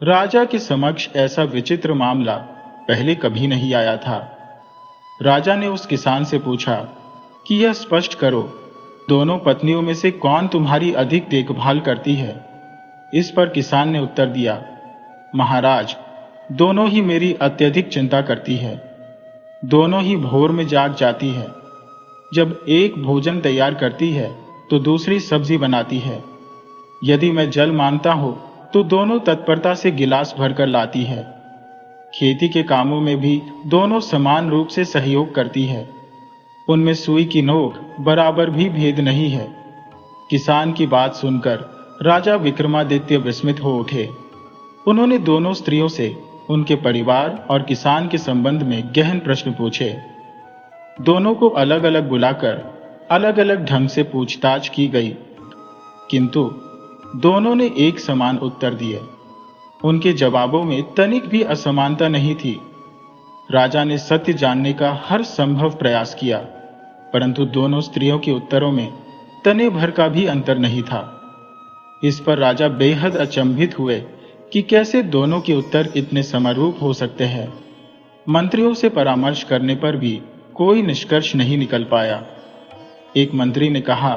राजा के समक्ष ऐसा विचित्र मामला पहले कभी नहीं आया था। राजा ने उस किसान से पूछा कि यह स्पष्ट करो, दोनों पत्नियों में से कौन तुम्हारी अधिक देखभाल करती है? इस पर किसान ने उत्तर दिया, महाराज, दोनों ही मेरी अत्यधिक चिंता करती है। दोनों ही भोर में जाग जाती है। जब एक भोजन तैयार करती है तो दूसरी सब्जी बनाती है। यदि मैं जल मांगता हूं तो दोनों तत्परता से गिलास भरकर लाती है। खेती के कामों में भी दोनों समान रूप से सहयोग करती है। उनमें सुई की नोक बराबर भी भेद नहीं है। किसान की बात सुनकर राजा विक्रमादित्य विस्मित हो उठे। उन्होंने दोनों स्त्रियों से उनके परिवार और किसान के संबंध में गहन प्रश्न पूछे। दोनों को अलग अलग बुलाकर अलग अलग ढंग से पूछताछ की गई, किंतु दोनों ने एक समान उत्तर दिए। उनके जवाबों में तनिक भी असमानता नहीं थी। राजा ने सत्य जानने का हर संभव प्रयास किया, परंतु दोनों स्त्रियों के उत्तरों में तने भर का भी अंतर नहीं था। इस पर राजा बेहद अचंभित हुए कि कैसे दोनों के उत्तर इतने समरूप हो सकते हैं। मंत्रियों से परामर्श करने पर भी कोई निष्कर्ष नहीं निकल पाया। एक मंत्री ने कहा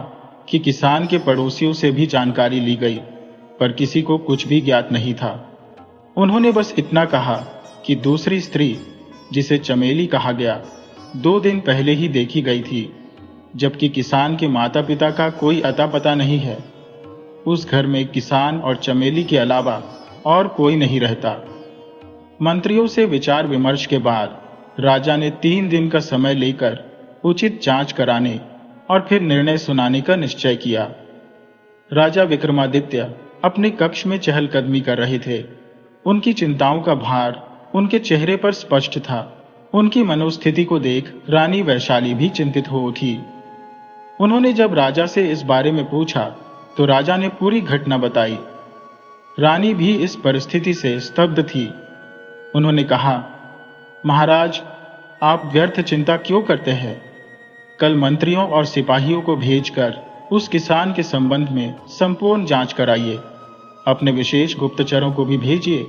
कि किसान के पड़ोसियों से भी जानकारी ली गई, पर किसी को कुछ भी ज्ञात नहीं था। उन्होंने बस इतना कहा कि दूसरी स्त्री, जिसे चमेली कहा गया, 2 दिन पहले ही देखी गई थी, जबकि किसान के माता पिता का कोई अता पता नहीं है। उस घर में किसान और चमेली के अलावा और कोई नहीं रहता। मंत्रियों से विचार विमर्श के बाद राजा ने 3 दिन का समय लेकर उचित जांच कराने और फिर निर्णय सुनाने का निश्चय किया। राजा विक्रमादित्य अपने कक्ष में चहलकदमी कर रहे थे। उनकी चिंताओं का भार उनके चेहरे पर स्पष्ट था। उनकी मनोस्थिति को देख रानी वैशाली भी चिंतित हो उठी। उन्होंने जब राजा से इस बारे में पूछा तो राजा ने पूरी घटना बताई। रानी भी इस परिस्थिति से स्तब्ध थी। उन्होंने कहा, महाराज, आप व्यर्थ चिंता क्यों करते हैं? कल मंत्रियों और सिपाहियों को भेजकर उस किसान के संबंध में संपूर्ण जांच कराइए। अपने विशेष गुप्तचरों को भी भेजिए,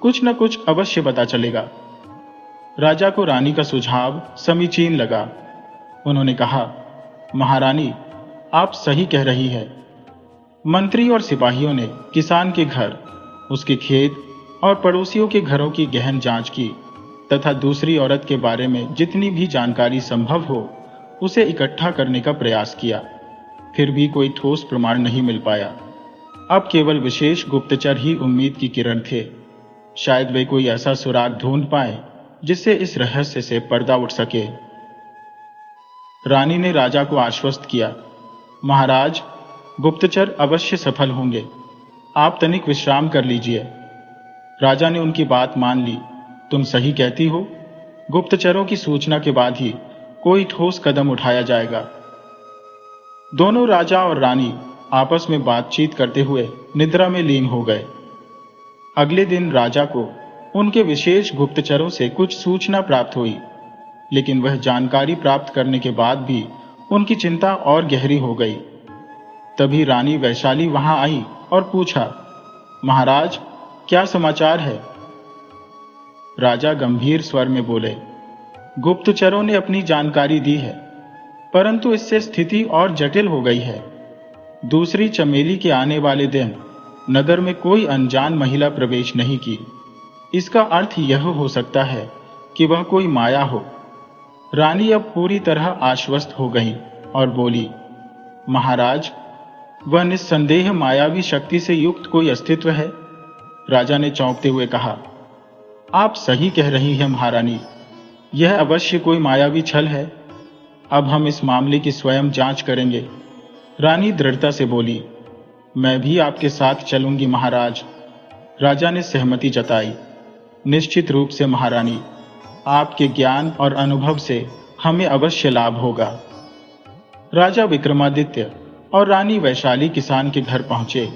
कुछ न कुछ अवश्य पता चलेगा। राजा को रानी का सुझाव समीचीन लगा। उन्होंने कहा, महारानी, आप सही कह रही है। मंत्री और सिपाहियों ने किसान के घर, उसके खेत और पड़ोसियों के घरों की गहन जांच की तथा दूसरी औरत के बारे में जितनी भी जानकारी संभव हो उसे इकट्ठा करने का प्रयास किया। फिर भी कोई ठोस प्रमाण नहीं मिल पाया। अब केवल विशेष गुप्तचर ही उम्मीद की किरण थे। शायद वे कोई ऐसा सुराग ढूंढ पाए जिससे इस रहस्य से पर्दा उठ सके। रानी ने राजा को आश्वस्त किया, महाराज, गुप्तचर अवश्य सफल होंगे। आप तनिक विश्राम कर लीजिए। राजा ने उनकी बात मान ली। तुम सही कहती हो, गुप्तचरों की सूचना के बाद ही कोई ठोस कदम उठाया जाएगा। दोनों राजा और रानी आपस में बातचीत करते हुए निद्रा में लीन हो गए। अगले दिन राजा को उनके विशेष गुप्तचरों से कुछ सूचना प्राप्त हुई, लेकिन वह जानकारी प्राप्त करने के बाद भी उनकी चिंता और गहरी हो गई। तभी रानी वैशाली वहां आई और पूछा, महाराज, क्या समाचार है? राजा गंभीर स्वर में बोले, गुप्तचरों ने अपनी जानकारी दी है, परंतु इससे स्थिति और जटिल हो गई है। दूसरी चमेली के आने वाले दिन नगर में कोई अनजान महिला प्रवेश नहीं की। इसका अर्थ यह हो सकता है कि वह कोई माया हो। रानी अब पूरी तरह आश्वस्त हो गई और बोली, महाराज, वह निस्संदेह मायावी शक्ति से युक्त कोई अस्तित्व है। राजा ने चौंकते हुए कहा, आप सही कह रही हैं महारानी, यह अवश्य कोई मायावी छल है। अब हम इस मामले की स्वयं जांच करेंगे। रानी दृढ़ता से बोली, मैं भी आपके साथ चलूंगी महाराज। राजा ने सहमति जताई। निश्चित रूप से महारानी, आपके ज्ञान और अनुभव से हमें अवश्य लाभ होगा। राजा विक्रमादित्य और रानी वैशाली किसान के घर पहुंचे।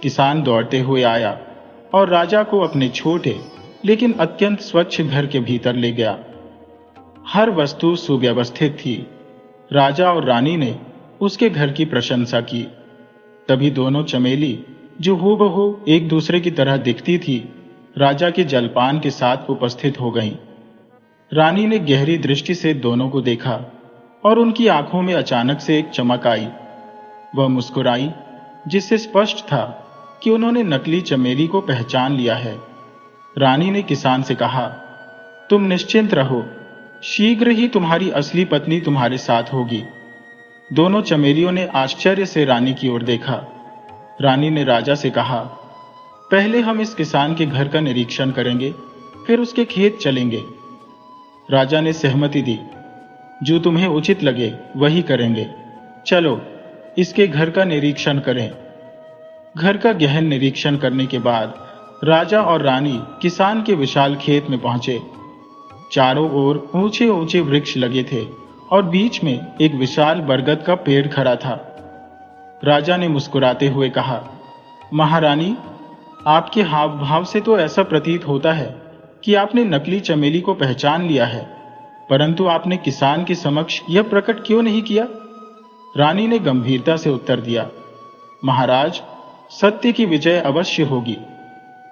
किसान दौड़ते हुए आया और राजा को अपने छोटे लेकिन अत्यंत स्वच्छ घर के भीतर ले गया। हर वस्तु सुव्यवस्थित थी। राजा और रानी ने उसके घर की प्रशंसा की। तभी दोनों चमेली, जो हूबहू एक दूसरे की तरह दिखती थी, राजा के जलपान के साथ उपस्थित हो गईं। रानी ने गहरी दृष्टि से दोनों को देखा और उनकी आंखों में अचानक से एक चमक आई। वह मुस्कुराई, जिससे स्पष्ट था कि उन्होंने नकली चमेली को पहचान लिया है। रानी ने किसान से कहा, तुम निश्चिंत रहो, शीघ्र ही तुम्हारी असली पत्नी तुम्हारे साथ होगी। दोनों चमेलियों ने आश्चर्य से रानी की ओर देखा। रानी ने राजा से कहा, पहले हम इस किसान के घर का निरीक्षण करेंगे, फिर उसके खेत चलेंगे। राजा ने सहमति दी। जो तुम्हें उचित लगे वही करेंगे। चलो इसके घर का निरीक्षण करें। घर का गहन निरीक्षण करने के बाद राजा और रानी किसान के विशाल खेत में पहुंचे। चारों ओर ऊंचे ऊंचे वृक्ष लगे थे और बीच में एक विशाल बरगद का पेड़ खड़ा था। राजा ने मुस्कुराते हुए कहा, महारानी, आपके हाव भाव से तो ऐसा प्रतीत होता है कि आपने नकली चमेली को पहचान लिया है, परंतु आपने किसान के समक्ष यह प्रकट क्यों नहीं किया? रानी ने गंभीरता से उत्तर दिया, महाराज, सत्य की विजय अवश्य होगी।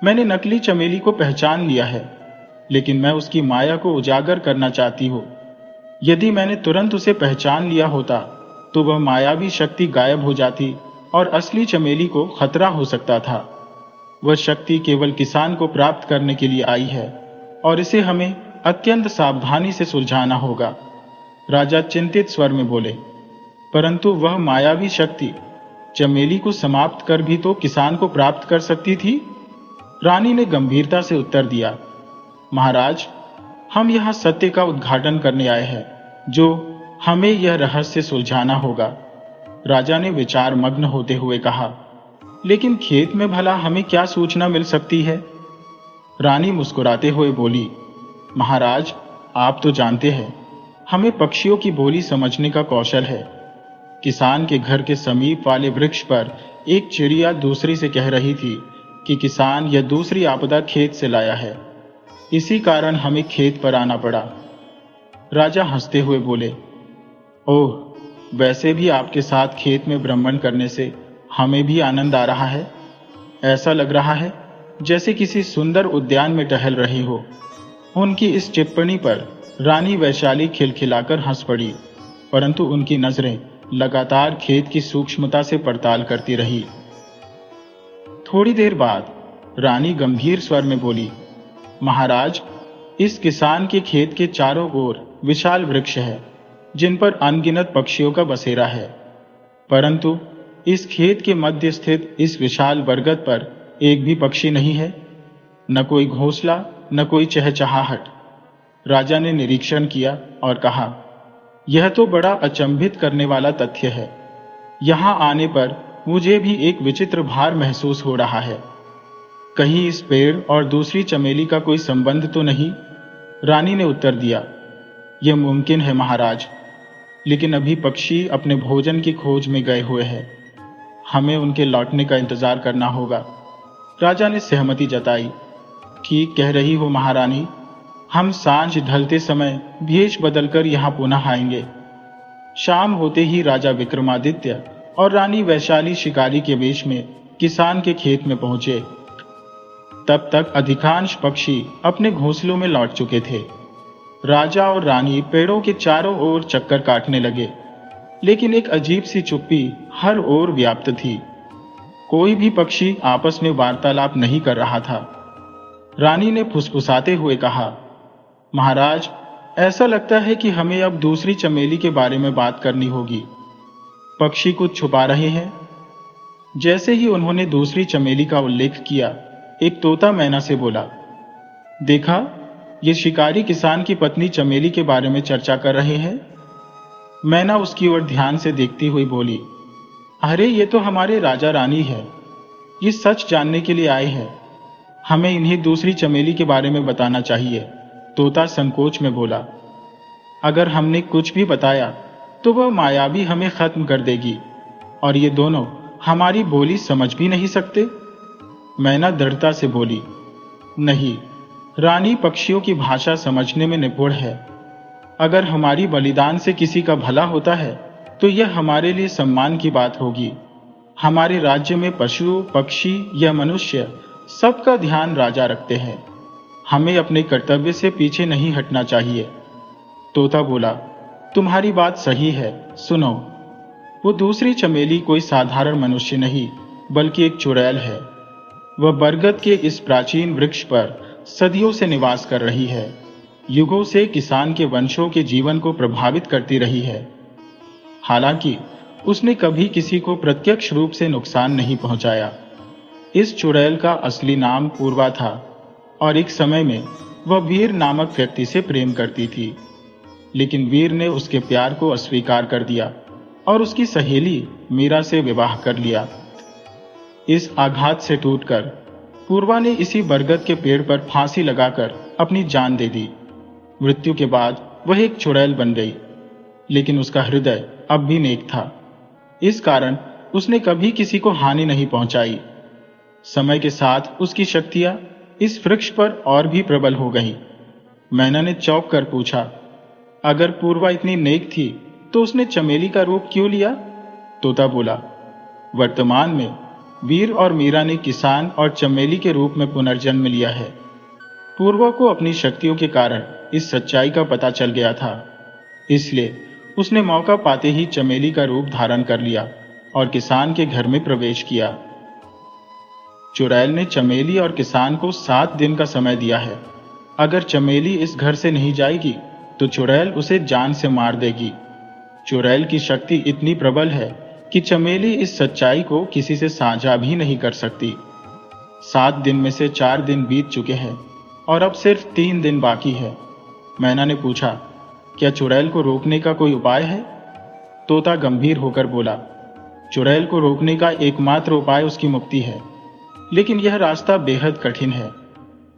मैंने नकली चमेली को पहचान लिया है, लेकिन मैं उसकी माया को उजागर करना चाहती हूँ। यदि मैंने तुरंत उसे पहचान लिया होता तो वह मायावी शक्ति गायब हो जाती और असली चमेली को खतरा हो सकता था। वह शक्ति केवल किसान को प्राप्त करने के लिए आई है और इसे हमें अत्यंत सावधानी से सुलझाना होगा। राजा चिंतित स्वर में बोले, परंतु वह मायावी शक्ति चमेली को समाप्त कर भी तो किसान को प्राप्त कर सकती थी। रानी ने गंभीरता से उत्तर दिया, महाराज, हम यहाँ सत्य का उद्घाटन करने आए हैं, जो हमें यह रहस्य सुलझाना होगा। राजा ने विचार मग्न होते हुए कहा, लेकिन खेत में भला हमें क्या सूचना मिल सकती है? रानी मुस्कुराते हुए बोली, महाराज, आप तो जानते हैं, हमें पक्षियों की बोली समझने का कौशल है। किसान के घर के समीप वाले वृक्ष पर एक चिड़िया दूसरी से कह रही थी कि किसान यह दूसरी आपदा खेत से लाया है। इसी कारण हमें खेत पर आना पड़ा। राजा हंसते हुए बोले, ओह, वैसे भी आपके साथ खेत में भ्रमण करने से हमें भी आनंद आ रहा है। ऐसा लग रहा है जैसे किसी सुंदर उद्यान में टहल रही हो। उनकी इस टिप्पणी पर रानी वैशाली खिलखिलाकर हंस पड़ी, परंतु उनकी नजरें लगातार खेत की सूक्ष्मता से पड़ताल करती रही। थोड़ी देर बाद रानी गंभीर स्वर में बोली, महाराज, इस किसान के खेत के चारों ओर विशाल वृक्ष है, जिन पर अनगिनत पक्षियों का बसेरा है, परंतु इस खेत के मध्य स्थित इस विशाल बरगद पर एक भी पक्षी नहीं है। न कोई घोंसला, न कोई चहचहाहट। राजा ने निरीक्षण किया और कहा, यह तो बड़ा अचंभित करने वाला तथ्य है। यहां आने पर मुझे भी एक विचित्र भार महसूस हो रहा है। कहीं इस पेड़ और दूसरी चमेली का कोई संबंध तो नहीं? रानी ने उत्तर दिया, यह मुमकिन है महाराज, लेकिन अभी पक्षी अपने भोजन की खोज में गए हुए हैं। हमें उनके लौटने का इंतजार करना होगा। राजा ने सहमति जताई। ठीक कह रही हो महारानी, हम सांझ ढलते समय भेष बदलकर यहाँ पुनः आएंगे। शाम होते ही राजा विक्रमादित्य और रानी वैशाली शिकारी के वेश में किसान के खेत में पहुंचे। तब तक अधिकांश पक्षी अपने घोंसलों में लौट चुके थे। राजा और रानी पेड़ों के चारों ओर चक्कर काटने लगे, लेकिन एक अजीब सी चुप्पी हर ओर व्याप्त थी। कोई भी पक्षी आपस में वार्तालाप नहीं कर रहा था। रानी ने फुसफुसाते हुए कहा, महाराज, ऐसा लगता है कि हमें अब दूसरी चमेली के बारे में बात करनी होगी। पक्षी कुछ छुपा रहे हैं। जैसे ही उन्होंने दूसरी चमेली का उल्लेख किया, एक तोता मैना से बोला, देखा, ये शिकारी किसान की पत्नी चमेली के बारे में चर्चा कर रहे हैं। मैना उसकी ओर ध्यान से देखती हुई बोली, अरे ये तो हमारे राजा रानी है। ये सच जानने के लिए आए हैं। हमें इन्हें दूसरी चमेली के बारे में बताना चाहिए। तोता संकोच में बोला, अगर हमने कुछ भी बताया तो वह मायावी हमें खत्म कर देगी और ये दोनों हमारी बोली समझ भी नहीं सकते। मैना दृढ़ता से बोली, नहीं, रानी पक्षियों की भाषा समझने में निपुण है। अगर हमारी बलिदान से किसी का भला होता है तो यह हमारे लिए सम्मान की बात होगी। हमारे राज्य में पशु, पक्षी या मनुष्य सबका ध्यान राजा रखते हैं। हमें अपने कर्तव्य से पीछे नहीं हटना चाहिए। तोता बोला, तुम्हारी बात सही है, सुनो। वो दूसरी चमेली कोई साधारण मनुष्य नहीं, बल्कि एक चुड़ैल है। वह बरगद के इस प्राचीन वृक्ष पर सदियों से निवास कर रही है। युगों से किसान के वंशों के जीवन को प्रभावित करती रही है। हालांकि उसने कभी किसी को प्रत्यक्ष रूप से नुकसान नहीं पहुंचाया। इस चुड़ैल का असली नाम पूर्वा था और एक समय में वह वीर नामक व्यक्ति से प्रेम करती थी, लेकिन वीर ने उसके प्यार को अस्वीकार कर दिया और उसकी सहेली मीरा से विवाह कर लिया। इस आघात से टूटकर पूर्वा ने इसी बरगद के पेड़ पर फांसी लगाकर अपनी जान दे दी। मृत्यु के बाद वह एक चुड़ैल बन गई, लेकिन उसका हृदय अब भी नेक था। इस कारण उसने कभी किसी को हानि नहीं पहुंचाई। समय के साथ उसकी शक्तियां इस वृक्ष पर और भी प्रबल हो गईं। मैना ने चौंक कर पूछा, अगर पूर्वा इतनी नेक थी तो उसने चमेली का रूप क्यों लिया? तोता बोला, वर्तमान में वीर और मीरा ने किसान और चमेली के रूप में पुनर्जन्म लिया है। पूर्वा को अपनी शक्तियों के कारण इस सच्चाई का पता चल गया था, इसलिए उसने मौका पाते ही चमेली का रूप धारण कर लिया और किसान के घर में प्रवेश किया। चुड़ैल ने चमेली और किसान को 7 दिन का समय दिया है। अगर चमेली इस घर से नहीं जाएगी तो चुड़ैल उसे जान से मार देगी। चुड़ैल की शक्ति इतनी प्रबल है कि चमेली इस सच्चाई को किसी से साझा भी नहीं कर सकती। 7 दिन में से 4 दिन बीत चुके हैं और अब सिर्फ 3 दिन बाकी है। मैना ने पूछा, क्या चुड़ैल को रोकने का कोई उपाय है? तोता गंभीर होकर बोला, चुड़ैल को रोकने का एकमात्र उपाय उसकी मुक्ति है, लेकिन यह रास्ता बेहद कठिन है।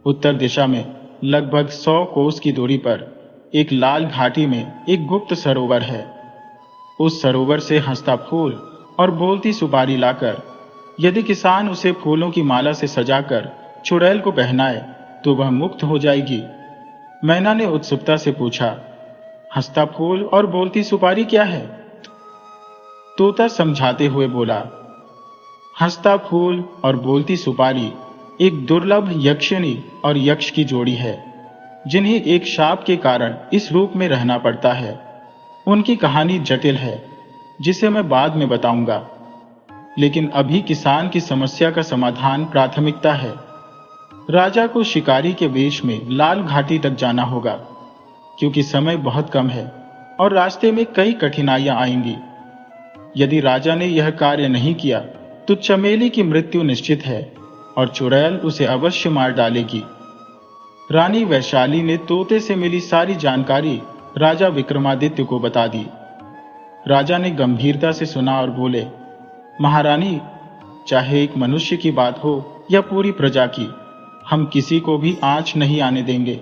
उत्तर दिशा में लगभग 100 कोस की दूरी पर एक लाल घाटी में एक गुप्त सरोवर है। उस सरोवर से हंसता फूल और बोलती सुपारी लाकर यदि किसान उसे फूलों की माला से सजाकर चुड़ैल को पहनाए तो वह मुक्त हो जाएगी। मैना ने उत्सुकता से पूछा, हंसता फूल और बोलती सुपारी क्या है? तोता समझाते हुए बोला, हंसता फूल और बोलती सुपारी एक दुर्लभ यक्षिणी और यक्ष की जोड़ी है, जिन्हें एक शाप के कारण इस रूप में रहना पड़ता है। उनकी कहानी जटिल है, जिसे मैं बाद में बताऊंगा, लेकिन अभी किसान की समस्या का समाधान प्राथमिकता है। राजा को शिकारी के वेश में लाल घाटी तक जाना होगा, क्योंकि समय बहुत कम है और रास्ते में कई कठिनाइयां आएंगी। यदि राजा ने यह कार्य नहीं किया तो चमेली की मृत्यु निश्चित है और चुड़ैल उसे अवश्य मार डालेगी। रानी वैशाली ने तोते से मिली सारी जानकारी राजा विक्रमादित्य को बता दी। राजा ने गंभीरता से सुना और बोले, महारानी, चाहे एक मनुष्य की बात हो या पूरी प्रजा की, हम किसी को भी आंच नहीं आने देंगे।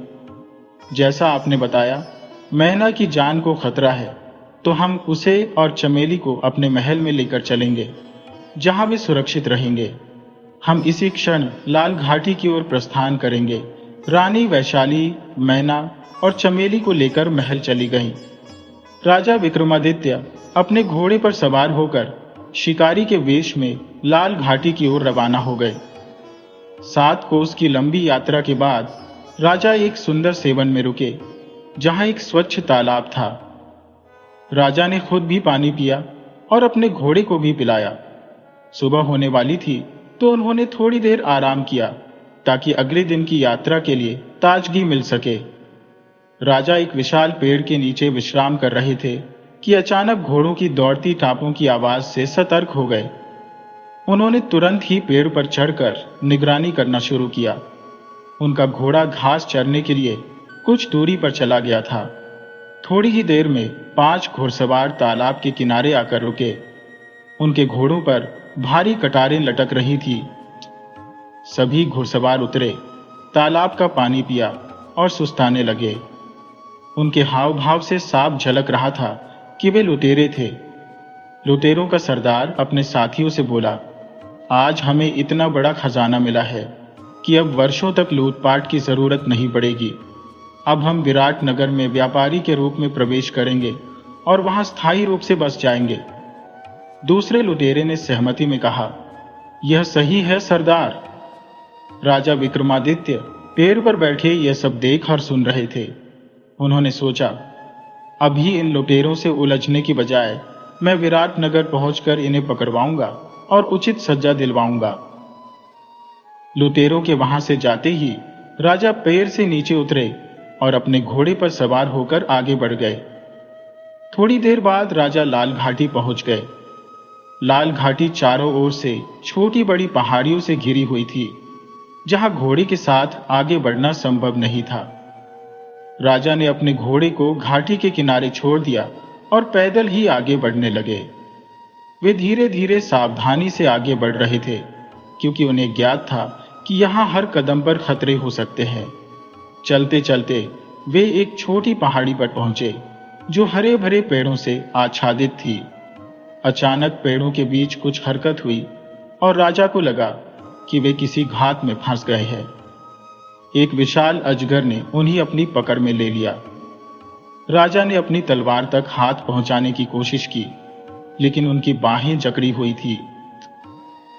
जैसा आपने बताया, मैना की जान को खतरा है, तो हम उसे और चमेली को अपने महल में लेकर चलेंगे, जहां वे सुरक्षित रहेंगे। हम इसी क्षण लाल घाटी की ओर प्रस्थान करेंगे। रानी वैशाली, मैना और चमेली को लेकर महल चली गईं। राजा विक्रमादित्य अपने घोड़े पर सवार होकर शिकारी के वेश में लाल घाटी की ओर रवाना हो गए। 7 कोस की लंबी यात्रा के बाद राजा एक सुंदर सेवन में रुके, जहां एक स्वच्छ तालाब था। राजा ने खुद भी पानी पिया और अपने घोड़े को भी पिलाया। सुबह होने वाली थी तो उन्होंने थोड़ी देर आराम किया, ताकि अगले दिन की यात्रा के लिए ताजगी मिल सके। राजा एक विशाल पेड़ के नीचे विश्राम कर रहे थे कि अचानक घोड़ों की दौड़ती टापों की आवाज से सतर्क हो गए। उन्होंने तुरंत ही पेड़ पर चढ़कर निगरानी करना शुरू किया। उनका घोड़ा घास चरने के लिए कुछ दूरी पर चला गया था। थोड़ी ही देर में 5 घुड़सवार तालाब के किनारे आकर रुके। उनके घोड़ों पर भारी कटारें लटक रही थी। सभी घुड़सवार उतरे, तालाब का पानी पिया और सुस्ताने लगे। उनके हाव भाव से साफ झलक रहा था कि वे लुटेरे थे। लुटेरों का सरदार अपने साथियों से बोला, आज हमें इतना बड़ा खजाना मिला है कि अब वर्षों तक लूटपाट की जरूरत नहीं पड़ेगी। अब हम विराट नगर में व्यापारी के रूप में प्रवेश करेंगे और वहां स्थायी रूप से बस जाएंगे। दूसरे लुटेरे ने सहमति में कहा, यह सही है सरदार। राजा विक्रमादित्य पेड़ पर बैठे यह सब देख और सुन रहे थे। उन्होंने सोचा, अभी इन लुटेरों से उलझने की बजाय मैं विराट नगर पहुंचकर इन्हें पकड़वाऊंगा और उचित सजा दिलवाऊंगा। लुटेरों के वहां से जाते ही राजा पेड़ से नीचे उतरे और अपने घोड़े पर सवार होकर आगे बढ़ गए। थोड़ी देर बाद राजा लाल घाटी पहुंच गए। लाल घाटी चारों ओर से छोटी बड़ी पहाड़ियों से घिरी हुई थी, जहां घोड़े के साथ आगे बढ़ना संभव नहीं था। राजा ने अपने घोड़े को घाटी के किनारे छोड़ दिया और पैदल ही आगे बढ़ने लगे। वे धीरे धीरे सावधानी से आगे बढ़ रहे थे, क्योंकि उन्हें ज्ञात था कि यहां हर कदम पर खतरे हो सकते हैं। चलते चलते वे एक छोटी पहाड़ी पर पहुंचे, जो हरे भरे पेड़ों से आच्छादित थी। अचानक पेड़ों के बीच कुछ हरकत हुई और राजा को लगा कि वे किसी घात में फंस गए हैं। एक विशाल अजगर ने उन्हें अपनी पकड़ में ले लिया। राजा ने अपनी तलवार तक हाथ पहुंचाने की कोशिश की, लेकिन उनकी बाहें जकड़ी हुई थी।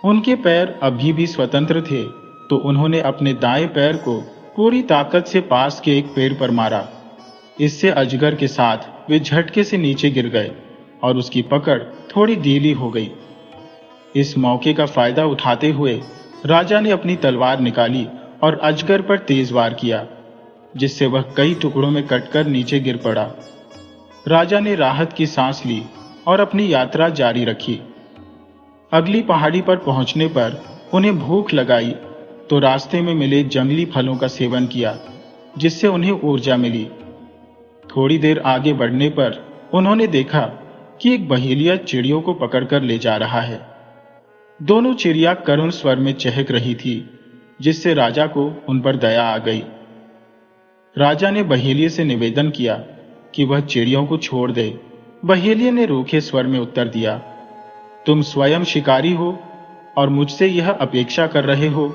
उनके पैर अभी भी स्वतंत्र थे, तो उन्होंने अपने दाएं पैर को पूरी ताकत से पास के एक पेड़ पर मारा। इससे अजगर के साथ वे झटके से नीचे गिर गए और उसकी पकड़ थोड़ी ढीली हो गई। इस मौके का फायदा उठाते हुए राजा ने अपनी तलवार निकाली और अजगर पर तेज वार किया, जिससे वह कई टुकड़ों में कटकर नीचे गिर पड़ा। राजा ने राहत की सांस ली और अपनी यात्रा जारी रखी। अगली पहाड़ी पर पहुंचने पर उन्हें भूख लगाई, तो रास्ते में मिले जंगली फलों का सेवन किया, जिससे उन्हें ऊर्जा मिली। थोड़ी देर आगे बढ़ने पर उन्होंने देखा कि एक बहेलिया चिड़ियों को पकड़कर ले जा रहा है। दोनों चिड़िया करुण स्वर में चहक रही थी, जिससे राजा को उन पर दया आ गई। राजा ने बहेलिये से निवेदन किया कि वह चिड़ियों को छोड़ दे। बहेलिये ने रूखे स्वर में उत्तर दिया, तुम स्वयं शिकारी हो और मुझसे यह अपेक्षा कर रहे हो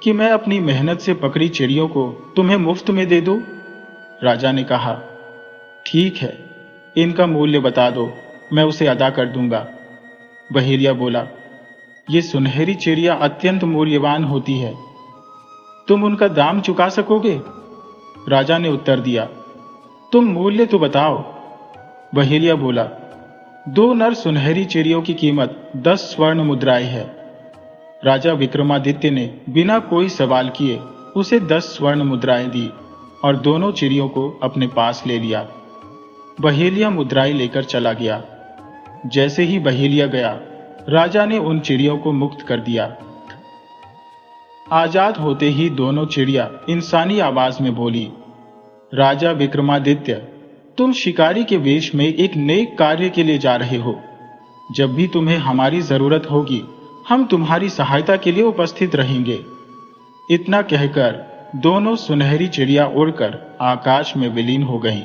कि मैं अपनी मेहनत से पकड़ी चिड़ियों को तुम्हें मुफ्त में दे दूं? राजा ने कहा, ठीक है, इनका मूल्य बता दो, मैं उसे अदा कर दूंगा। बहेलिया बोला, ये सुनहरी चिड़िया अत्यंत मूल्यवान होती है, तुम उनका दाम चुका सकोगे? राजा ने उत्तर दिया, तुम मूल्य तो बताओ। बहेलिया बोला, 2 नर सुनहरी चिड़ियों की कीमत 10 स्वर्ण मुद्राएं है। राजा विक्रमादित्य ने बिना कोई सवाल किए उसे 10 स्वर्ण मुद्राएं दी और दोनों चिड़ियों को अपने पास ले लिया। बहेलिया मुद्राएं लेकर चला गया। जैसे ही बहेलिया गया, राजा ने उन चिड़ियों को मुक्त कर दिया। आजाद होते ही दोनों चिड़िया इंसानी आवाज में बोली, राजा विक्रमादित्य, तुम शिकारी के वेश में एक नेक कार्य के लिए जा रहे हो। जब भी तुम्हें हमारी जरूरत होगी, हम तुम्हारी सहायता के लिए उपस्थित रहेंगे। इतना कहकर दोनों सुनहरी चिड़िया उड़कर आकाश में विलीन हो गईं।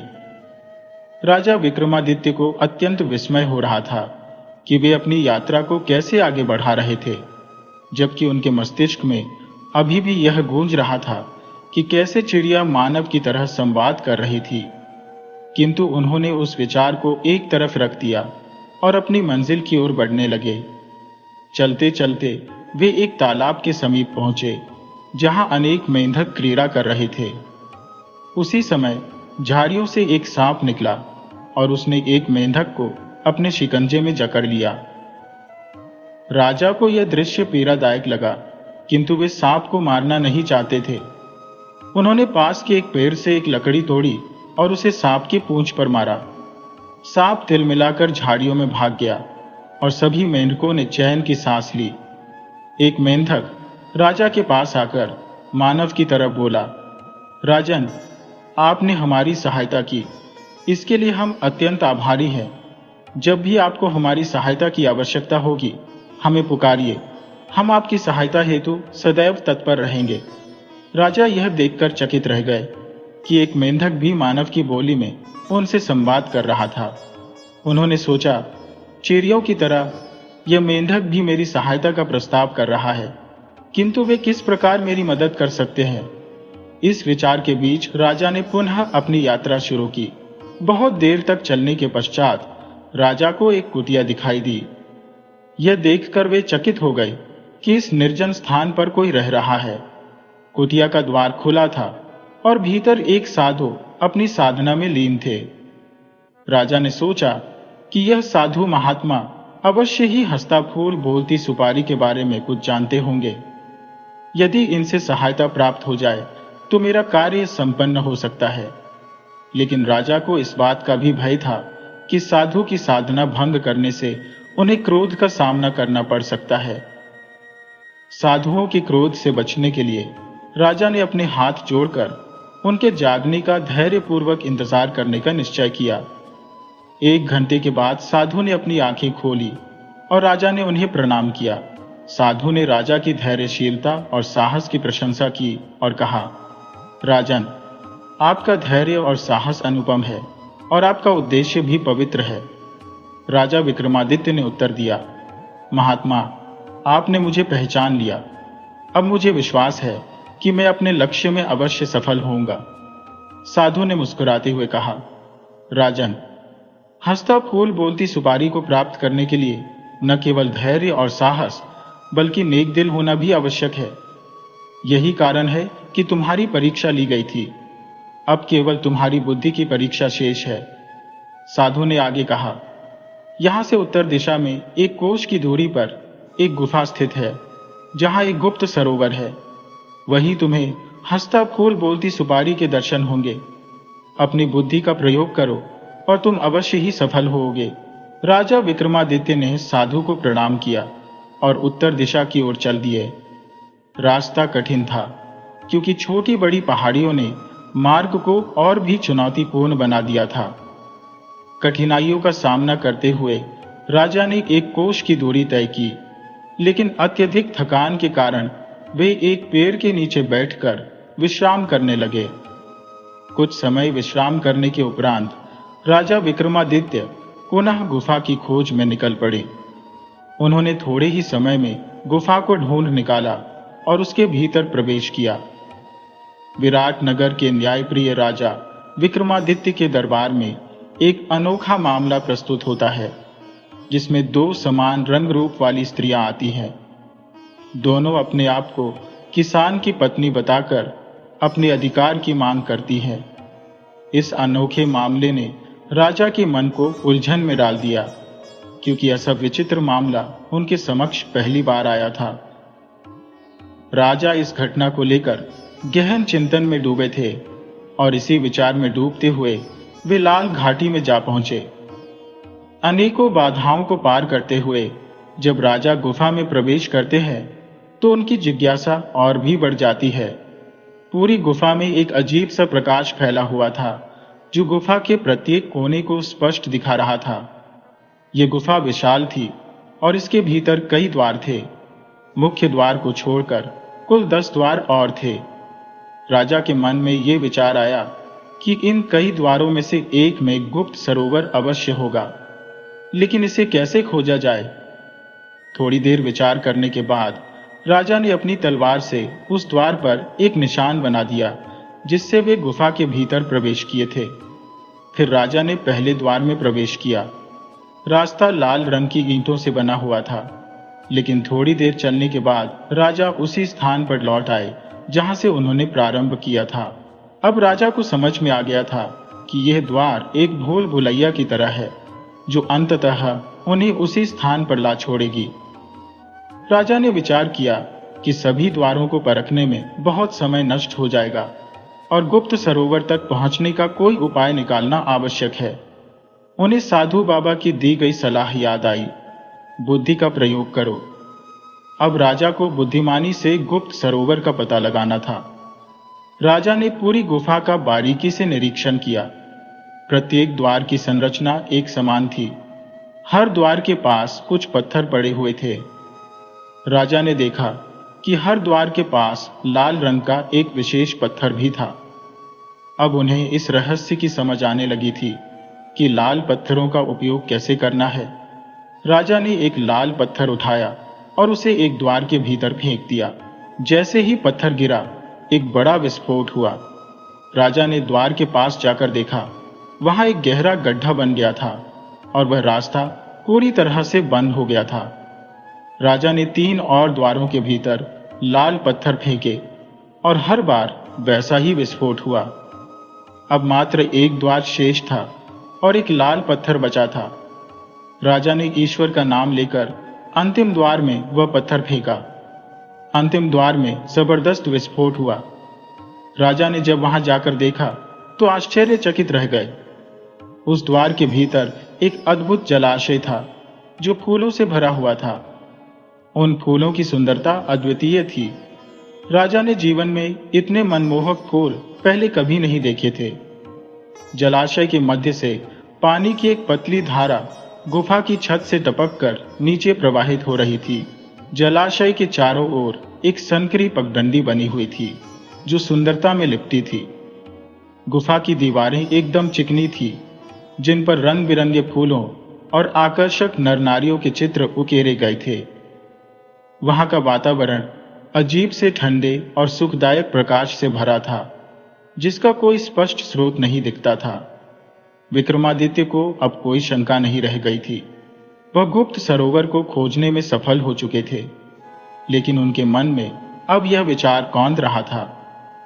राजा विक्रमादित्य को अत्यंत विस्मय हो रहा था कि वे अपनी यात्रा को कैसे आगे बढ़ा रहे थे, जबकि उनके मस्तिष्क में अभी भी यह गूंज रहा था कि कैसे चिड़िया मानव की तरह संवाद कर रही थी। किंतु उन्होंने उस विचार को एक तरफ रख दिया और अपनी मंजिल की ओर बढ़ने लगे। चलते चलते वे एक तालाब के समीप पहुंचे, जहां अनेक मेंढक क्रीड़ा कर रहे थे। उसी समय झाड़ियों से एक सांप निकला और उसने एक मेंढक को अपने शिकंजे में जकड़ लिया। राजा को यह दृश्य पीड़ादायक लगा, किंतु वे सांप को मारना नहीं चाहते थे। उन्होंने पास के एक पेड़ से एक लकड़ी तोड़ी और उसे सांप की पूंछ पर मारा। सांप तिलमिलाकर झाड़ियों में भाग गया और सभी मेंढकों ने चैन की सांस ली। एक मेंढक राजा के पास आकर मानव की तरफ बोला, राजन, आपने हमारी सहायता की, इसके लिए हम अत्यंत आभारी हैं। जब भी आपको हमारी सहायता की आवश्यकता होगी, हमें पुकारिए, हम आपकी सहायता हेतु सदैव तत्पर रहेंगे। राजा यह देखकर चकित रह गए कि एक मेंढक भी मानव की बोली में उनसे संवाद कर रहा था। उन्होंने सोचा, चिड़ियों की तरह यह मेंढक भी मेरी सहायता का प्रस्ताव कर रहा है, किंतु वे किस प्रकार मेरी मदद कर सकते हैं? इस विचार के बीच राजा ने पुनः अपनी यात्रा शुरू की। बहुत देर तक चलने के पश्चात राजा को एक कुटिया दिखाई दी। यह देखकर वे चकित हो गए कि इस निर्जन स्थान पर कोई रह रहा है। कुटिया का द्वार खुला था और भीतर एक साधु अपनी साधना में लीन थे। राजा ने सोचा कि यह साधु महात्मा अवश्य ही हंसता फूल बोलती सुपारी के बारे में कुछ जानते होंगे। यदि इनसे सहायता प्राप्त हो जाए तो मेरा कार्य संपन्न हो सकता है। लेकिन राजा को इस बात का भी भय था कि साधु की साधना भंग करने से उन्हें क्रोध का सामना करना पड़ सकता है। साधुओं के क्रोध से बचने के लिए राजा ने अपने हाथ जोड़कर उनके जागने का धैर्यपूर्वक इंतजार करने का निश्चय किया। 1 घंटे के बाद साधु ने अपनी आंखें खोली और राजा ने उन्हें प्रणाम किया। साधु ने राजा की धैर्यशीलता और साहस की प्रशंसा की और कहा, राजन, आपका धैर्य और साहस अनुपम है और आपका उद्देश्य भी पवित्र है। राजा विक्रमादित्य ने उत्तर दिया, महात्मा, आपने मुझे पहचान लिया। अब मुझे विश्वास है कि मैं अपने लक्ष्य में अवश्य सफल होऊंगा। साधु ने मुस्कुराते हुए कहा, राजन, हंसता फूल बोलती सुपारी को प्राप्त करने के लिए न केवल धैर्य और साहस बल्कि नेक दिल होना भी आवश्यक है। यही कारण है कि तुम्हारी परीक्षा ली गई थी। अब केवल तुम्हारी बुद्धि की परीक्षा शेष है। साधु ने आगे कहा, यहां से उत्तर दिशा में 1 कोस की दूरी पर एक गुफा स्थित है जहां एक गुप्त सरोवर है। वहीं तुम्हें हंसता फूल बोलती सुपारी के दर्शन होंगे। अपनी बुद्धि का प्रयोग करो और तुम अवश्य ही सफल होोगे। राजा विक्रमादित्य ने साधु को प्रणाम किया और उत्तर दिशा की ओर चल दिए। रास्ता कठिन था क्योंकि छोटी बड़ी पहाड़ियों ने मार्ग को और भी चुनौतीपूर्ण बना दिया था। कठिनाइयों का सामना करते हुए राजा ने 1 कोस की दूरी तय की, लेकिन अत्यधिक थकान के कारण वे एक पेड़ के नीचे बैठकर विश्राम करने लगे। कुछ समय विश्राम करने के उपरांत राजा विक्रमादित्य पुनः गुफा की खोज में निकल पड़े। उन्होंने थोड़े ही समय में गुफा को ढूंढ निकाला और उसके भीतर प्रवेश किया। विराट नगर के न्यायप्रिय राजा विक्रमादित्य के दरबार में एक अनोखा मामला प्रस्तुत होता है, जिसमें 2 समान रंग रूप वाली स्त्रियां आती हैं। दोनों अपने आप को किसान की पत्नी बताकर अपने अधिकार की मांग करती हैं। इस अनोखे मामले ने राजा के मन को उलझन में डाल दिया, क्योंकि ऐसा विचित्र मामला उनके समक्ष पहली बार आया था। राजा इस घटना को लेकर गहन चिंतन में डूबे थे और इसी विचार में डूबते हुए वे लाल घाटी में जा पहुंचे। अनेकों बाधाओं को पार करते हुए जब राजा गुफा में प्रवेश करते हैं तो उनकी जिज्ञासा और भी बढ़ जाती है। पूरी गुफा में एक अजीब सा प्रकाश फैला हुआ था, जो गुफा के प्रत्येक कोने को स्पष्ट दिखा रहा था। ये गुफा विशाल थी और इसके भीतर कई द्वार थे। मुख्य द्वार को छोड़कर कुल 10 द्वार और थे। राजा के मन में ये विचार आया कि इन कई द्वारों में से एक में गुप्त सरोवर अवश्य होगा, लेकिन इसे कैसे खोजा जाए। थोड़ी देर विचार करने के बाद राजा ने अपनी तलवार से उस द्वार पर एक निशान बना दिया, जिससे वे गुफा के भीतर प्रवेश किए थे। फिर राजा ने पहले द्वार में प्रवेश किया। रास्ता लाल रंग की ईंटों से बना हुआ था, लेकिन थोड़ी देर चलने के बाद राजा उसी स्थान पर लौट आए जहां से उन्होंने प्रारंभ किया था। अब राजा को समझ में आ गया था कि यह द्वार एक भूल भुलैया की तरह है, जो अंततः उन्हें उसी स्थान पर ला छोड़ेगी। राजा ने विचार किया कि सभी द्वारों को परखने में बहुत समय नष्ट हो जाएगा और गुप्त सरोवर तक पहुंचने का कोई उपाय निकालना आवश्यक है। उन्हें साधु बाबा की दी गई सलाह याद आई, बुद्धि का प्रयोग करो। अब राजा को बुद्धिमानी से गुप्त सरोवर का पता लगाना था। राजा ने पूरी गुफा का बारीकी से निरीक्षण किया। प्रत्येक द्वार की संरचना एक समान थी। हर द्वार के पास कुछ पत्थर पड़े हुए थे। राजा ने देखा कि हर द्वार के पास लाल रंग का एक विशेष पत्थर भी था। अब उन्हें इस रहस्य की समझ आने लगी थी कि लाल पत्थरों का उपयोग कैसे करना है। राजा ने एक लाल पत्थर उठाया और उसे एक द्वार के भीतर फेंक दिया। जैसे ही पत्थर गिरा, एक बड़ा विस्फोट हुआ। राजा ने द्वार के पास जाकर देखा, वहां एक गहरा गड्ढा बन गया था और वह रास्ता पूरी तरह से बंद हो गया था। राजा ने 3 और द्वारों के भीतर लाल पत्थर फेंके और हर बार वैसा ही विस्फोट हुआ। अब मात्र एक द्वार शेष था और एक लाल पत्थर बचा था। राजा ने ईश्वर का नाम लेकर अंतिम द्वार में वह पत्थर फेंका। अंतिम द्वार में जबरदस्त विस्फोट हुआ। राजा ने जब वहां जाकर देखा तो आश्चर्यचकित रह गए। उस द्वार के भीतर एक अद्भुत जलाशय था जो फूलों से भरा हुआ था। उन फूलों की सुंदरता अद्वितीय थी। राजा ने जीवन में इतने मनमोहक फूल पहले कभी नहीं देखे थे। जलाशय के मध्य से पानी की एक पतली धारा गुफा की छत से टपककर नीचे प्रवाहित हो रही थी। जलाशय के चारों ओर एक संकरी पगडंडी बनी हुई थी जो सुंदरता में लिपटी थी। गुफा की दीवारें एकदम चिकनी थी, जिन पर रंग बिरंगे फूलों और आकर्षक नर नारियों के चित्र उकेरे गए थे। वहां का वातावरण अजीब से ठंडे और सुखदायक प्रकाश से भरा था, जिसका कोई स्पष्ट स्रोत नहीं दिखता था। विक्रमादित्य को अब कोई शंका नहीं रह गई थी। वह गुप्त सरोवर को खोजने में सफल हो चुके थे, लेकिन उनके मन में अब यह विचार कौंध रहा था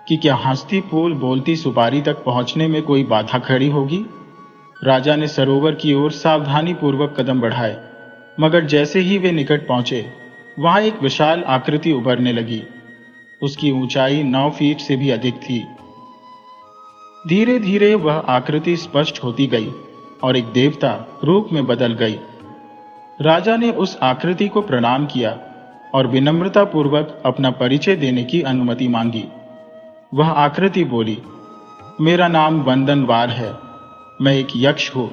कि क्या हंसती फूल बोलती सुपारी तक पहुंचने में कोई बाधा खड़ी होगी। राजा ने सरोवर की ओर सावधानी पूर्वक कदम बढ़ाए, मगर जैसे ही वे निकट पहुंचे वहां एक विशाल आकृति उभरने लगी। उसकी ऊंचाई 9 फीट से भी अधिक थी। धीरे धीरे वह आकृति स्पष्ट होती गई और एक देवता रूप में बदल गई। राजा ने उस आकृति को प्रणाम किया और विनम्रता पूर्वक अपना परिचय देने की अनुमति मांगी। वह आकृति बोली, मेरा नाम वंदनवार है। मैं एक यक्ष हूं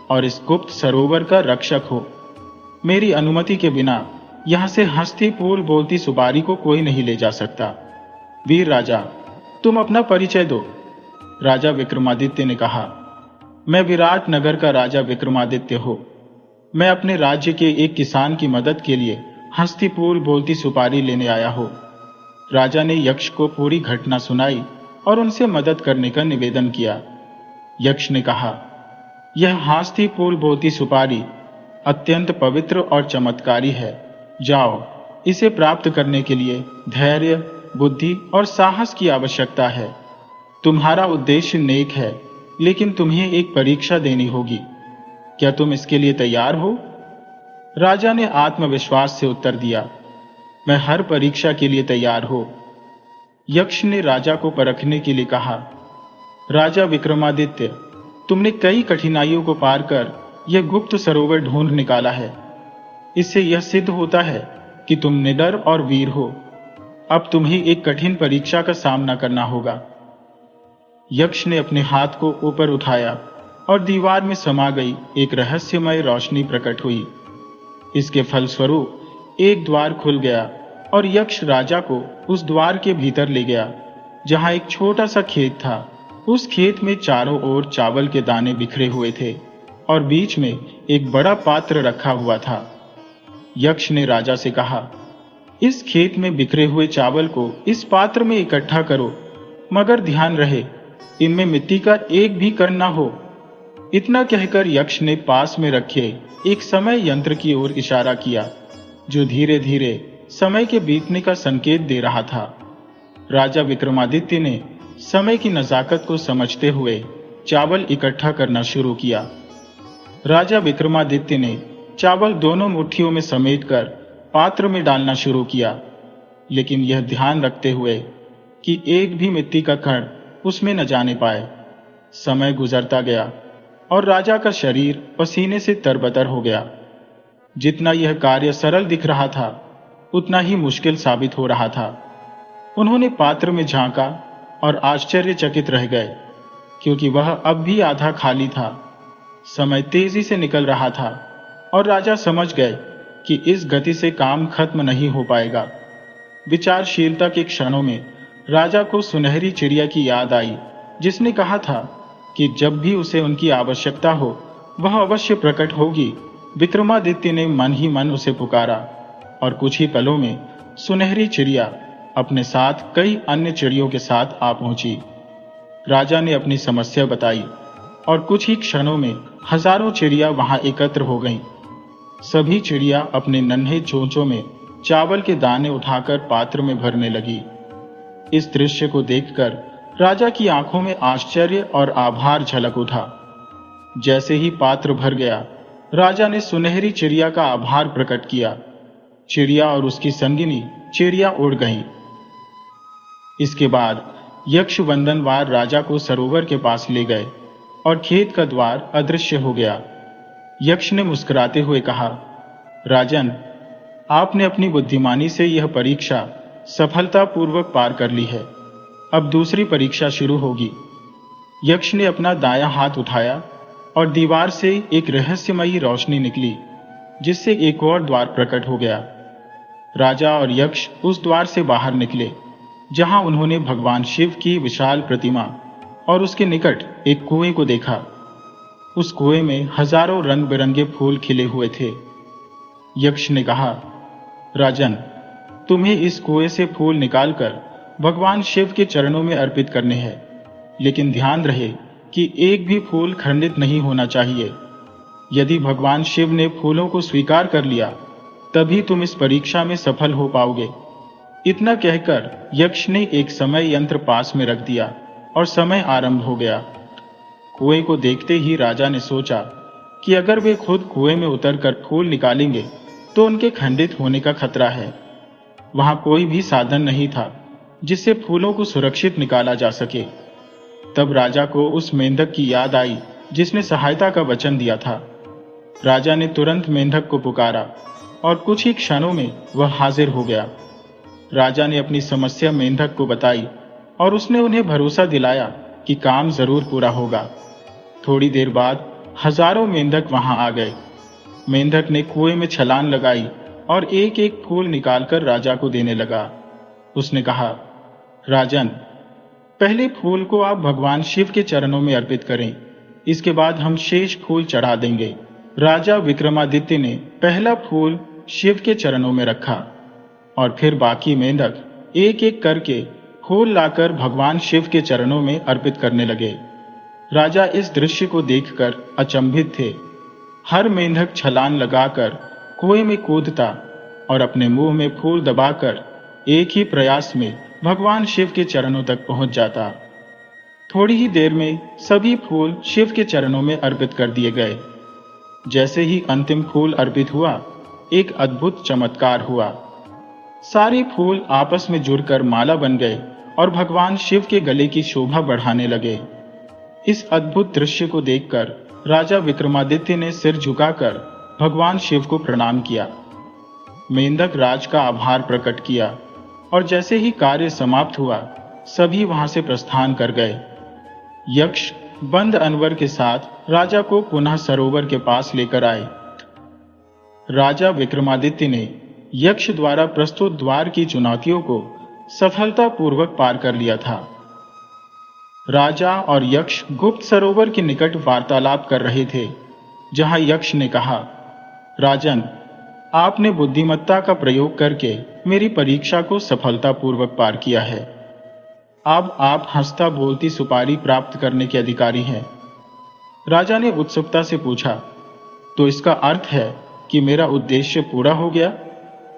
और इस गुप्त सरोवर का रक्षक हूं। मेरी अनुमति के बिना यहां से हंसती फूल बोलती सुपारी को कोई नहीं ले जा सकता। वीर राजा, तुम अपना परिचय दो। राजा विक्रमादित्य ने कहा, मैं विराट नगर का राजा विक्रमादित्य हूं। मैं अपने राज्य के एक किसान की मदद के लिए हंसती फूल बोलती सुपारी लेने आया हूं। राजा ने यक्ष को पूरी घटना सुनाई और उनसे मदद करने का निवेदन किया। यक्ष ने कहा, यह हंसती फूल बोलती सुपारी अत्यंत पवित्र और चमत्कारी है। जाओ, इसे प्राप्त करने के लिए धैर्य, बुद्धि और साहस की आवश्यकता है। तुम्हारा उद्देश्य नेक है, लेकिन तुम्हें एक परीक्षा देनी होगी। क्या तुम इसके लिए तैयार हो? राजा ने आत्मविश्वास से उत्तर दिया, मैं हर परीक्षा के लिए तैयार हूं। यक्ष ने राजा को परखने के लिए कहा, राजा विक्रमादित्य, तुमने कई कठिनाइयों को पार कर यह गुप्त सरोवर ढूंढ निकाला है। इससे यह सिद्ध होता है कि तुम निडर और वीर हो। अब तुम्हें एक कठिन परीक्षा का सामना करना होगा। यक्ष ने अपने हाथ को ऊपर उठाया और दीवार में समा गई एक रहस्यमय रोशनी प्रकट हुई। इसके फलस्वरूप एक द्वार खुल गया और यक्ष राजा को उस द्वार के भीतर ले गया, जहां एक छोटा सा खेत था। उस खेत में चारों ओर चावल के दाने बिखरे हुए थे और बीच में एक बड़ा पात्र रखा हुआ था। यक्ष ने राजा से कहा, इस खेत में बिखरे हुए चावल को इस पात्र में इकट्ठा करो, मगर ध्यान रहे इनमें मिट्टी का एक भी कण न हो। इतना कहकर यक्ष ने पास में रखे एक समय यंत्र की ओर इशारा किया, जो धीरे धीरे समय के बीतने का संकेत दे रहा था। राजा विक्रमादित्य ने समय की नजाकत को समझते हुए चावल इकट्ठा करना शुरू किया। राजा विक्रमादित्य ने चावल दोनों मुट्ठियों में समेटकर पात्र में डालना शुरू किया, लेकिन यह ध्यान रखते हुए कि एक भी मिट्टी का कण उसमें न जाने पाए। समय गुजरता गया और राजा का शरीर पसीने से तरबतर हो गया। जितना यह कार्य सरल दिख रहा था, उतना ही मुश्किल साबित हो रहा था। उन्होंने पात्र में झांका और आश्चर्यचकित रह गए, क्योंकि वह अब भी आधा खाली था। समय तेजी से निकल रहा था और राजा समझ गए कि इस गति से काम खत्म नहीं हो पाएगा। विचारशीलता के क्षणों में राजा को सुनहरी चिड़िया की याद आई, जिसने कहा था कि जब भी उसे उनकी आवश्यकता हो वह अवश्य प्रकट होगी। विक्रमादित्य ने मन ही मन उसे पुकारा और कुछ ही पलों में सुनहरी चिड़िया अपने साथ कई अन्य चिड़ियों के साथ आ पहुंची। राजा ने अपनी समस्या बताई और कुछ ही क्षणों में हजारों चिड़िया वहां एकत्र हो गईं। सभी चिड़िया अपने नन्हे चोंचों में चावल के दाने उठाकर पात्र में भरने लगी। इस दृश्य को देखकर राजा की आंखों में आश्चर्य और आभार झलक उठा। जैसे ही पात्र भर गया, राजा ने सुनहरी चिड़िया का आभार प्रकट किया। चिड़िया और उसकी संगिनी चिड़िया उड़ गईं। इसके बाद यक्ष वंदनवार राजा को सरोवर के पास ले गए और खेत का द्वार अदृश्य हो गया। यक्ष ने मुस्कुराते हुए कहा, राजन, आपने अपनी बुद्धिमानी से यह परीक्षा सफलतापूर्वक पार कर ली है। अब दूसरी परीक्षा शुरू होगी। यक्ष ने अपना दायां हाथ उठाया और दीवार से एक रहस्यमयी रोशनी निकली, जिससे एक और द्वार प्रकट हो गया। राजा और यक्ष उस द्वार से बाहर निकले, जहां उन्होंने भगवान शिव की विशाल प्रतिमा और उसके निकट एक कुएं को देखा। उस कुएं में हजारों रंग बिरंगे फूल खिले हुए थे। यक्ष ने कहा, राजन, तुम्हें इस कुएं से फूल निकालकर भगवान शिव के चरणों में अर्पित करने हैं, लेकिन ध्यान रहे कि एक भी फूल खंडित नहीं होना चाहिए। यदि भगवान शिव ने फूलों को स्वीकार कर लिया, तभी तुम इस परीक्षा में सफल हो पाओगे। इतना कहकर यक्ष ने एक समय यंत्र पास में रख दिया और समय आरंभ हो गया। कुएं को देखते ही राजा ने सोचा कि अगर वे खुद कुएं में उतरकर फूल निकालेंगे तो उनके खंडित होने का खतरा है। वहां कोई भी साधन नहीं था जिससे फूलों को सुरक्षित निकाला जा सके। तब राजा को उस मेंढक की याद आई जिसने सहायता का वचन दिया था। राजा ने तुरंत मेंढक को पुकारा और कुछ ही क्षणों में वह हाजिर हो गया। राजा ने अपनी समस्या मेंढक को बताई और उसने उन्हें भरोसा दिलाया कि काम जरूर पूरा होगा। थोड़ी देर बाद हजारों मेंढक वहां आ गए। मेंढक ने कुएं में छलांग लगाई और एक एक फूल निकालकर राजा को देने लगा। उसने कहा, राजन, पहले फूल को आप भगवान शिव के चरणों में अर्पित करें, इसके बाद हम शेष फूल चढ़ा देंगे। राजा विक्रमादित्य ने पहला फूल शिव के चरणों में रखा और फिर बाकी मेंढक एक एक करके फूल लाकर भगवान शिव के चरणों में अर्पित करने लगे। राजा इस दृश्य को देखकर अचंभित थे। हर मेंढक छलांग लगाकर कुएं में कूदता और अपने मुंह में फूल दबाकर एक ही प्रयास में भगवान शिव के चरणों तक पहुंच जाता। थोड़ी ही देर में सभी फूल शिव के चरणों में अर्पित कर दिए गए। जैसे ही अंतिम फूल अर्पित हुआ, एक अद्भुत चमत्कार हुआ। सारे फूल आपस में जुड़कर माला बन गए और भगवान शिव के गले की शोभा बढ़ाने लगे। इस अद्भुत दृश्य को देखकर राजा विक्रमादित्य ने सिर झुकाकर भगवान शिव को प्रणाम किया। मेंढक राज का आभार प्रकट किया और जैसे ही कार्य समाप्त हुआ, सभी वहां से प्रस्थान कर गए। यक्ष बंद अनवर के साथ राजा को पुनः सरोवर के पास लेकर आए। राजा विक्रमादित्य ने यक्ष द्वारा प्रस्तुत द्वार की चुनौतियों को सफलतापूर्वक पार कर लिया था। राजा और यक्ष गुप्त सरोवर के निकट वार्तालाप कर रहे थे, जहां यक्ष ने कहा, राजन, आपने बुद्धिमत्ता का प्रयोग करके मेरी परीक्षा को सफलतापूर्वक पार किया है। अब आप हंसता बोलती सुपारी प्राप्त करने के अधिकारी हैं। राजा ने उत्सुकता से पूछा, तो इसका अर्थ है कि मेरा उद्देश्य पूरा हो गया?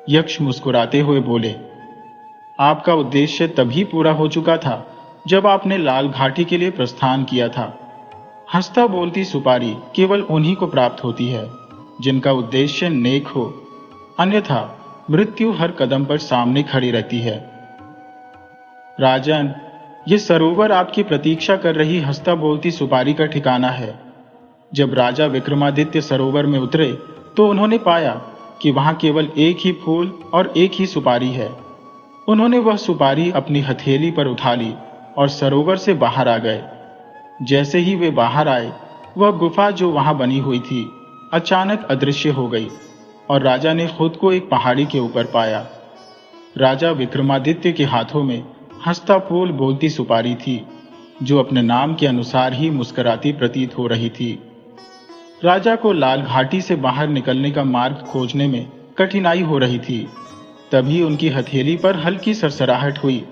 यक्ष मुस्कुराते हुए बोले, आपका उद्देश्य तभी पूरा हो चुका था जब आपने लाल घाटी के लिए प्रस्थान किया था। हंसता बोलती सुपारी केवल उन्हीं को प्राप्त होती है जिनका उद्देश्य नेक हो, अन्यथा मृत्यु हर कदम पर सामने खड़ी रहती है। राजन, ये सरोवर आपकी प्रतीक्षा कर रही हंसता बोलती सुपारी का ठिकाना है। जब राजा विक्रमादित्य सरोवर में उतरे तो उन्होंने पाया कि वहां केवल एक ही फूल और एक ही सुपारी है। उन्होंने वह सुपारी अपनी हथेली पर उठा ली और सरोवर से बाहर आ गए। जैसे ही वे बाहर आए, वह गुफा जो वहां बनी हुई थी अचानक अदृश्य हो गई और राजा ने खुद को एक पहाड़ी के ऊपर पाया। राजा विक्रमादित्य के हाथों में हंसता फूल बोलती सुपारी थी, जो अपने नाम के अनुसार ही मुस्कुराती प्रतीत हो रही थी। राजा को लाल घाटी से बाहर निकलने का मार्ग खोजने में कठिनाई हो रही थी। तभी उनकी हथेली पर हल्की सरसराहट हुई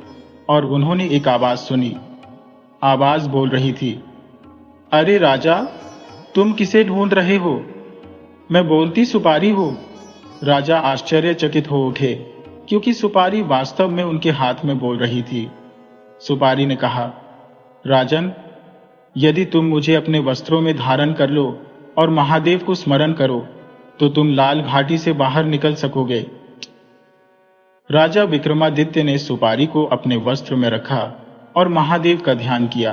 और उन्होंने एक आवाज सुनी। आवाज बोल रही थी, अरे राजा, तुम किसे ढूंढ रहे हो? मैं बोलती सुपारी हूं। राजा आश्चर्यचकित हो उठे, क्योंकि सुपारी वास्तव में उनके हाथ में बोल रही थी सुपारी ने कहा, राजन, यदि तुम मुझे अपने वस्त्रों में धारण कर लो और महादेव को स्मरण करो तो तुम लाल घाटी से बाहर निकल सकोगे। राजा विक्रमादित्य ने सुपारी को अपने वस्त्र में रखा और महादेव का ध्यान किया।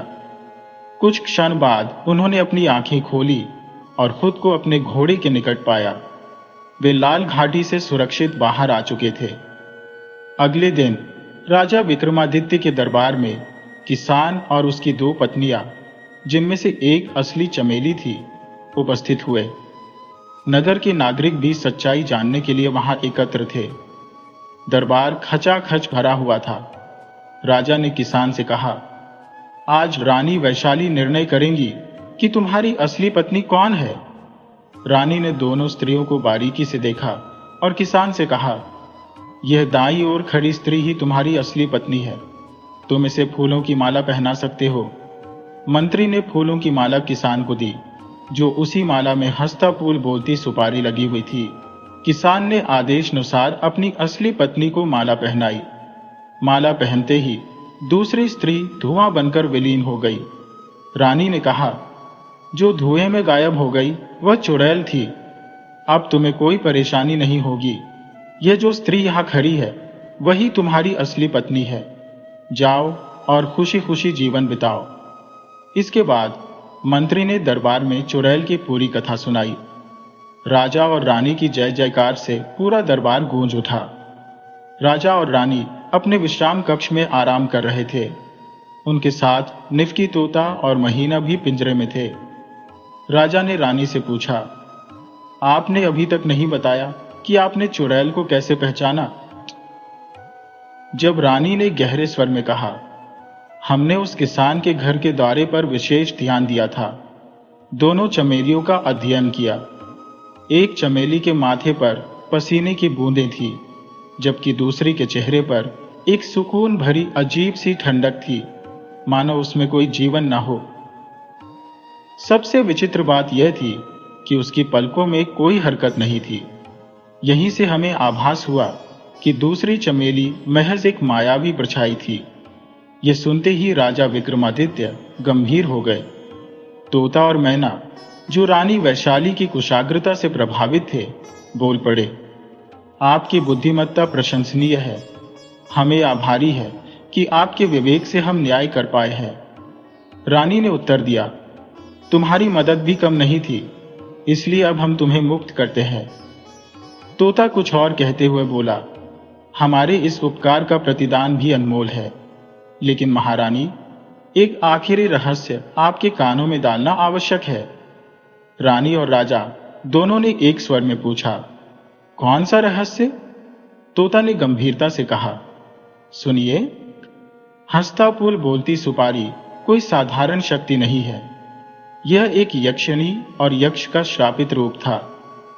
कुछ क्षण बाद उन्होंने अपनी आंखें खोली और खुद को अपने घोड़े के निकट पाया। वे लाल घाटी से सुरक्षित बाहर आ चुके थे। अगले दिन राजा विक्रमादित्य के दरबार में किसान और उसकी 2 पत्नियां, जिनमें से एक असली चमेली थी, उपस्थित हुए। नगर के नागरिक भी सच्चाई जानने के लिए वहां एकत्र थे। दरबार खचाखच भरा हुआ था। राजा ने किसान से कहा, आज रानी वैशाली निर्णय करेंगी कि तुम्हारी असली पत्नी कौन है। रानी ने दोनों स्त्रियों को बारीकी से देखा और किसान से कहा, यह दाईं ओर खड़ी स्त्री ही तुम्हारी असली पत्नी है। तुम इसे फूलों की माला पहना सकते हो। मंत्री ने फूलों की माला किसान को दी, जो उसी माला में हंसता फूल बोलती सुपारी लगी हुई थी। किसान ने आदेशानुसार अपनी असली पत्नी को माला पहनाई। माला पहनते ही दूसरी स्त्री धुआं बनकर विलीन हो गई। रानी ने कहा, जो धुएं में गायब हो गई वह चुड़ैल थी। अब तुम्हें कोई परेशानी नहीं होगी। यह जो स्त्री यहां खड़ी है वही तुम्हारी असली पत्नी है। जाओ और खुशी खुशी जीवन बिताओ। इसके बाद मंत्री ने दरबार में चुड़ैल की पूरी कथा सुनाई। राजा और रानी की जय जयकार से पूरा दरबार गूंज उठा। राजा और रानी अपने विश्राम कक्ष में आराम कर रहे थे। उनके साथ निफकी तोता और महीना भी पिंजरे में थे। राजा ने रानी से पूछा, आपने अभी तक नहीं बताया कि आपने चुड़ैल को कैसे पहचाना। जब रानी ने गहरे स्वर में कहा, हमने उस किसान के घर के द्वारे पर विशेष ध्यान दिया था। दोनों चमेलियों का अध्ययन किया। एक चमेली के माथे पर पसीने की बूंदें थी, जबकि दूसरी के चेहरे पर एक सुकून भरी अजीब सी ठंडक थी, मानो उसमें कोई जीवन न हो। सबसे विचित्र बात यह थी कि उसकी पलकों में कोई हरकत नहीं थी। यहीं से हमें आभास हुआ कि दूसरी चमेली महज एक मायावी परछाई थी। यह सुनते ही राजा विक्रमादित्य गंभीर हो गए। तोता और मैना, जो रानी वैशाली की कुशाग्रता से प्रभावित थे, बोल पड़े, आपकी बुद्धिमत्ता प्रशंसनीय है। हमें आभारी है कि आपके विवेक से हम न्याय कर पाए हैं। रानी ने उत्तर दिया, तुम्हारी मदद भी कम नहीं थी, इसलिए अब हम तुम्हें मुक्त करते हैं। तोता कुछ और कहते हुए बोला, हमारे इस उपकार का प्रतिदान भी अनमोल है, लेकिन महारानी, एक आखिरी रहस्य आपके कानों में डालना आवश्यक है। रानी और राजा दोनों ने एक स्वर में पूछा, कौन सा रहस्य? तोता ने गंभीरता से कहा, सुनिए। हंसता फूल बोलती सुपारी कोई साधारण शक्ति नहीं है। यह एक यक्षिणी और यक्ष का श्रापित रूप था,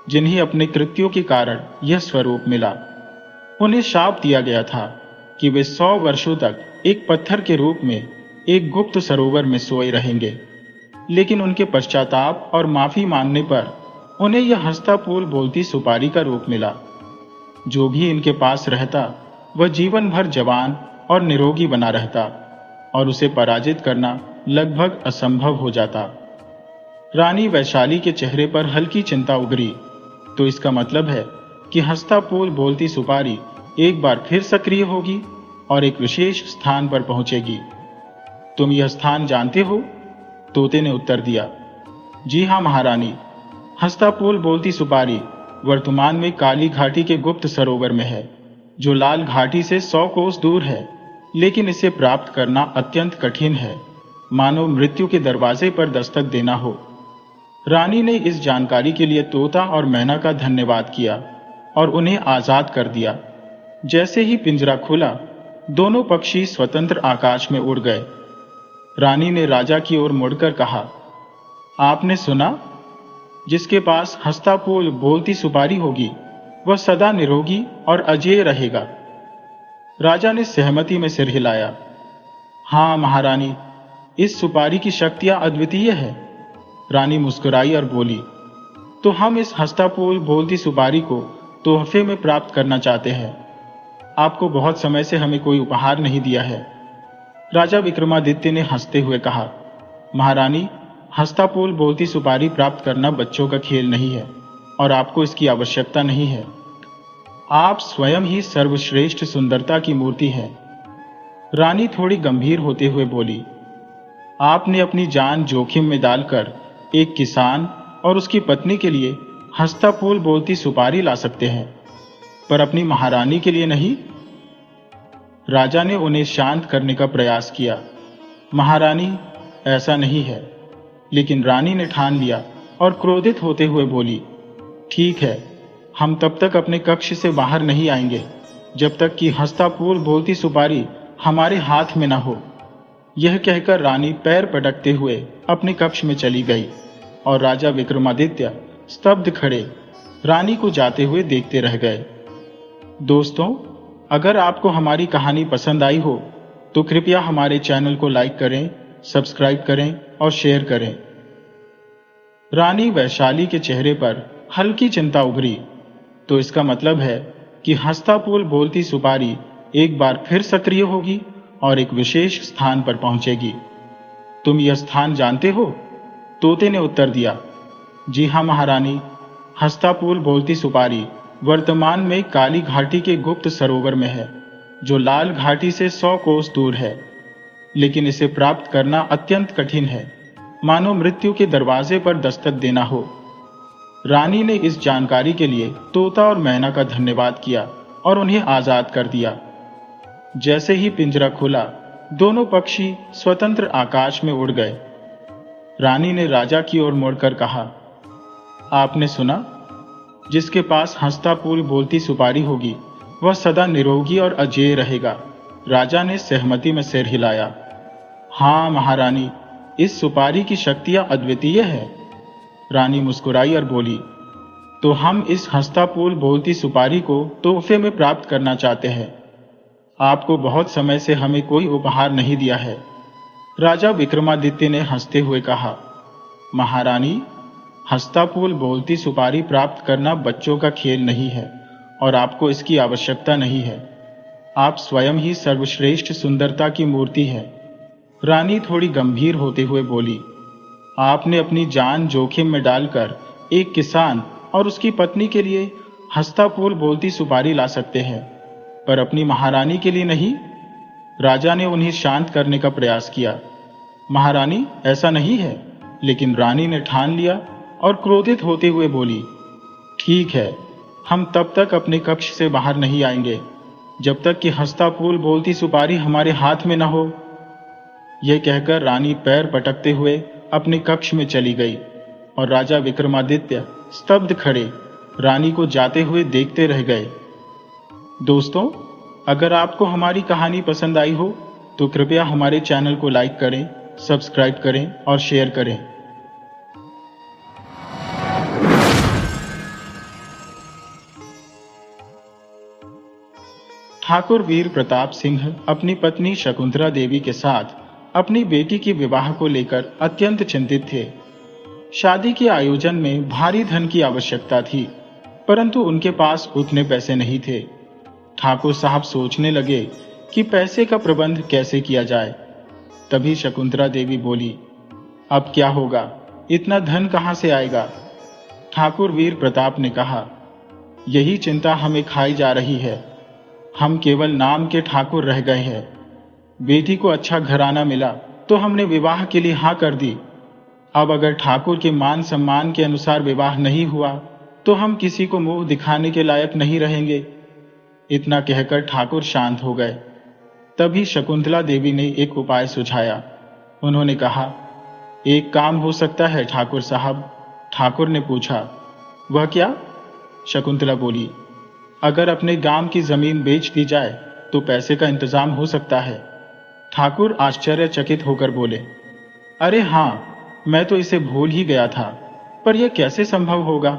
जिन्हें अपने कृत्यों के कारण यह स्वरूप मिला। उन्हें शाप दिया गया था कि वे 100 वर्षों तक एक पत्थर के रूप में एक गुप्त सरोवर में सोए रहेंगे, लेकिन उनके पश्चाताप और माफी मांगने पर उन्हें यह हंसता फूल बोलती सुपारी का रूप मिला। जो भी इनके पास रहता वह जीवन भर जवान और निरोगी बना रहता और उसे पराजित करना लगभग असंभव हो जाता। रानी वैशाली के चेहरे पर हल्की चिंता उभरी। तो इसका मतलब है कि हंसता फूल बोलती सुपारी एक बार फिर सक्रिय होगी और एक विशेष स्थान पर पहुंचेगी। तुम यह स्थान जानते हो? तोते ने उत्तर दिया, जी हां महारानी। हंसता फूल बोलती सुपारी वर्तमान में काली घाटी के गुप्त सरोवर में है, जो लाल घाटी से 100 कोस दूर है, लेकिन इसे प्राप्त करना अत्यंत कठिन है, मानो मृत्यु के दरवाजे पर दस्तक देना हो। रानी ने इस जानकारी के लिए तोता और मैना का धन्यवाद किया और उन्हें आजाद कर दिया। जैसे ही पिंजरा खुला, दोनों पक्षी स्वतंत्र आकाश में उड़ गए। रानी ने राजा की ओर मुड़कर कहा, आपने सुना? जिसके पास हंसता फूल बोलती सुपारी होगी वह सदा निरोगी और अजेय रहेगा। राजा ने सहमति में सिर हिलाया। हां महारानी, इस सुपारी की शक्तियां अद्वितीय है। रानी मुस्कुराई और बोली, तो हम इस हंसता फूल बोलती सुपारी को तोहफे में प्राप्त करना चाहते हैं। आपको बहुत समय से हमें कोई उपहार नहीं दिया है। राजा विक्रमादित्य ने हंसते हुए कहा, महारानी, हंसता फूल बोलती सुपारी प्राप्त करना बच्चों का खेल नहीं है और आपको इसकी आवश्यकता नहीं है। आप स्वयं ही सर्वश्रेष्ठ सुंदरता की मूर्ति है। रानी थोड़ी गंभीर होते हुए बोली, आपने अपनी जान जोखिम में डालकर एक किसान और उसकी पत्नी के लिए हंसता फूल बोलती सुपारी ला सकते हैं, पर अपनी महारानी के लिए नहीं। राजा ने उन्हें शांत करने का प्रयास किया। महारानी, ऐसा नहीं है। लेकिन रानी ने ठान लिया और क्रोधित होते हुए बोली, ठीक है, हम तब तक अपने कक्ष से बाहर नहीं आएंगे जब तक कि हंसता फूल बोलती सुपारी हमारे हाथ में न हो। यह कहकर रानी पैर पटकते हुए अपने कक्ष में चली गई और राजा विक्रमादित्य स्तब्ध खड़े रानी को जाते हुए देखते रह गए। दोस्तों, अगर आपको हमारी कहानी पसंद आई हो तो कृपया हमारे चैनल को लाइक करें, सब्सक्राइब करें और शेयर करें। रानी वैशाली के चेहरे पर हल्की चिंता उभरी, तो इसका मतलब है कि हंसता फूल बोलती सुपारी एक बार फिर सक्रिय होगी और एक विशेष स्थान पर पहुंचेगी। तुम यह स्थान जानते हो? तोते ने उत्तर दिया, जी हाँ महारानी, हंसता फूल बोलती सुपारी वर्तमान में काली घाटी के गुप्त सरोवर में है, जो लाल घाटी से 100 कोस दूर है। लेकिन इसे प्राप्त करना अत्यंत कठिन है, मानो मृत्यु के दरवाजे पर दस्तक देना हो। रानी ने इस जानकारी के लिए तोता और मैना का धन्यवाद किया और उन्हें आजाद कर दिया। जैसे ही पिंजरा खुला, दोनों पक्षी स्वतंत्र आकाश में उड़ गए। रानी ने राजा की ओर मुड़कर कहा, आपने सुना? जिसके पास हंसता फूल बोलती सुपारी होगी वह सदा निरोगी और अजेय रहेगा। राजा ने सहमति में सिर हिलाया। हाँ महारानी, इस सुपारी की शक्तियां अद्वितीय है। रानी मुस्कुराई और बोली, तो हम इस हंसता फूल बोलती सुपारी को तोहफे में प्राप्त करना चाहते हैं। आपको बहुत समय से हमें कोई उपहार नहीं दिया है। राजा विक्रमादित्य ने हंसते हुए कहा, महारानी, हंसता फूल बोलती सुपारी प्राप्त करना बच्चों का खेल नहीं है और आपको इसकी आवश्यकता नहीं है। आप स्वयं ही सर्वश्रेष्ठ सुंदरता की मूर्ति है। रानी थोड़ी गंभीर होते हुए बोली, आपने अपनी जान जोखिम में डालकर एक किसान और उसकी पत्नी के लिए हंसता फूल बोलती सुपारी ला सकते हैं, पर अपनी महारानी के लिए नहीं। राजा ने उन्हें शांत करने का प्रयास किया। महारानी, ऐसा नहीं है। लेकिन रानी ने ठान लिया और क्रोधित होते हुए बोली, ठीक है, हम तब तक अपने कक्ष से बाहर नहीं आएंगे जब तक कि हंसता फूल बोलती सुपारी हमारे हाथ में न हो। यह कहकर रानी पैर पटकते हुए अपने कक्ष में चली गई और राजा विक्रमादित्य स्तब्ध खड़े रानी को जाते हुए देखते रह गए। दोस्तों, अगर आपको हमारी कहानी पसंद आई हो तो कृपया हमारे चैनल को लाइक करें, सब्सक्राइब करें और शेयर करें। ठाकुर वीर प्रताप सिंह अपनी पत्नी शकुंतला देवी के साथ अपनी बेटी के विवाह को लेकर अत्यंत चिंतित थे। शादी के आयोजन में भारी धन की आवश्यकता थी, परंतु उनके पास उतने पैसे नहीं थे। ठाकुर साहब सोचने लगे कि पैसे का प्रबंध कैसे किया जाए। तभी शकुंतला देवी बोली, अब क्या होगा, इतना धन कहां से आएगा? ठाकुर वीर प्रताप ने कहा, यही चिंता हमें खाई जा रही है। हम केवल नाम के ठाकुर रह गए हैं। बेटी को अच्छा घराना मिला तो हमने विवाह के लिए हाँ कर दी। अब अगर ठाकुर के मान सम्मान के अनुसार विवाह नहीं हुआ तो हम किसी को मुंह दिखाने के लायक नहीं रहेंगे। इतना कहकर ठाकुर शांत हो गए। तभी शकुंतला देवी ने एक उपाय सुझाया। उन्होंने कहा, एक काम हो सकता है ठाकुर साहब। ठाकुर ने पूछा, वह क्या? शकुंतला बोली, अगर अपने गांव की जमीन बेच दी जाए तो पैसे का इंतजाम हो सकता है। ठाकुर आश्चर्यचकित होकर बोले, अरे हाँ, मैं तो इसे भूल ही गया था, पर यह कैसे संभव होगा?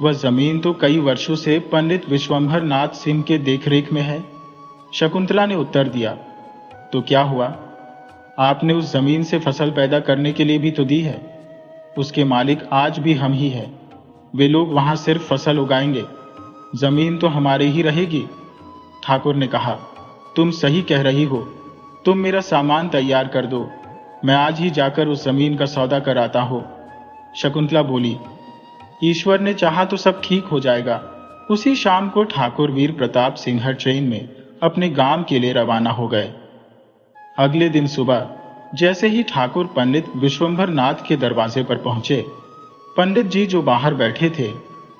वह जमीन तो कई वर्षों से पंडित विश्वंभर नाथ सिंह के देखरेख में है। शकुंतला ने उत्तर दिया, तो क्या हुआ? आपने उस जमीन से फसल पैदा करने के लिए भी तो दी है। उसके मालिक आज भी हम ही हैं। वे लोग वहां सिर्फ फसल उगाएंगे, जमीन तो हमारे ही रहेगी। ठाकुर ने कहा, तुम सही कह रही हो, तुम मेरा सामान तैयार कर दो, मैं आज ही जाकर उस जमीन का सौदा कराता हूँ। शकुंतला बोली, ईश्वर ने चाहा तो सब ठीक हो जाएगा। उसी शाम को ठाकुर वीर प्रताप सिंह ट्रेन में अपने गांव के लिए रवाना हो गए। अगले दिन सुबह जैसे ही ठाकुर पंडित विश्वंभर नाथ के दरवाजे पर पहुंचे, पंडित जी जो बाहर बैठे थे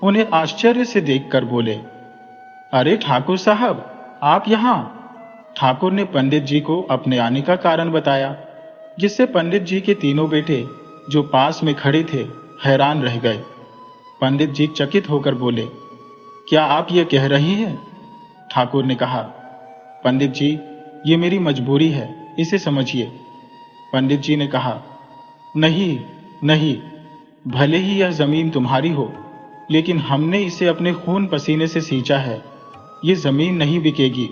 उन्हें आश्चर्य से देखकर बोले, अरे ठाकुर साहब, आप यहां? ठाकुर ने पंडित जी को अपने आने का कारण बताया, जिससे पंडित जी के तीनों बेटे जो पास में खड़े थे हैरान रह गए। पंडित जी चकित होकर बोले, क्या आप ये कह रही हैं? ठाकुर ने कहा, पंडित जी, ये मेरी मजबूरी है, इसे समझिए। पंडित जी ने कहा, नहीं नहीं, भले ही यह जमीन तुम्हारी हो, लेकिन हमने इसे अपने खून पसीने से सींचा है, ये जमीन नहीं बिकेगी।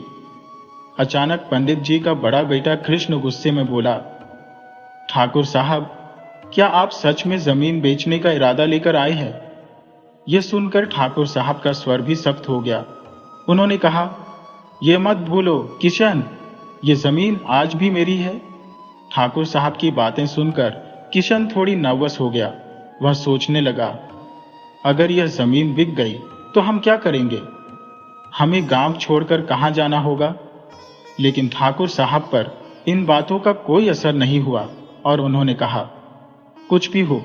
अचानक पंडित जी का बड़ा बेटा कृष्ण गुस्से में बोला, ठाकुर साहब, क्या आप सच में जमीन बेचने का इरादा लेकर आए हैं? यह सुनकर ठाकुर साहब का स्वर भी सख्त हो गया। उन्होंने कहा, यह मत भूलो किशन, ये जमीन आज भी मेरी है। ठाकुर साहब की बातें सुनकर किशन थोड़ी नर्वस हो गया। वह सोचने लगा, अगर यह जमीन बिक गई तो हम क्या करेंगे? हमें गांव छोड़कर कहां जाना होगा? लेकिन ठाकुर साहब पर इन बातों का कोई असर नहीं हुआ और उन्होंने कहा, कुछ भी हो,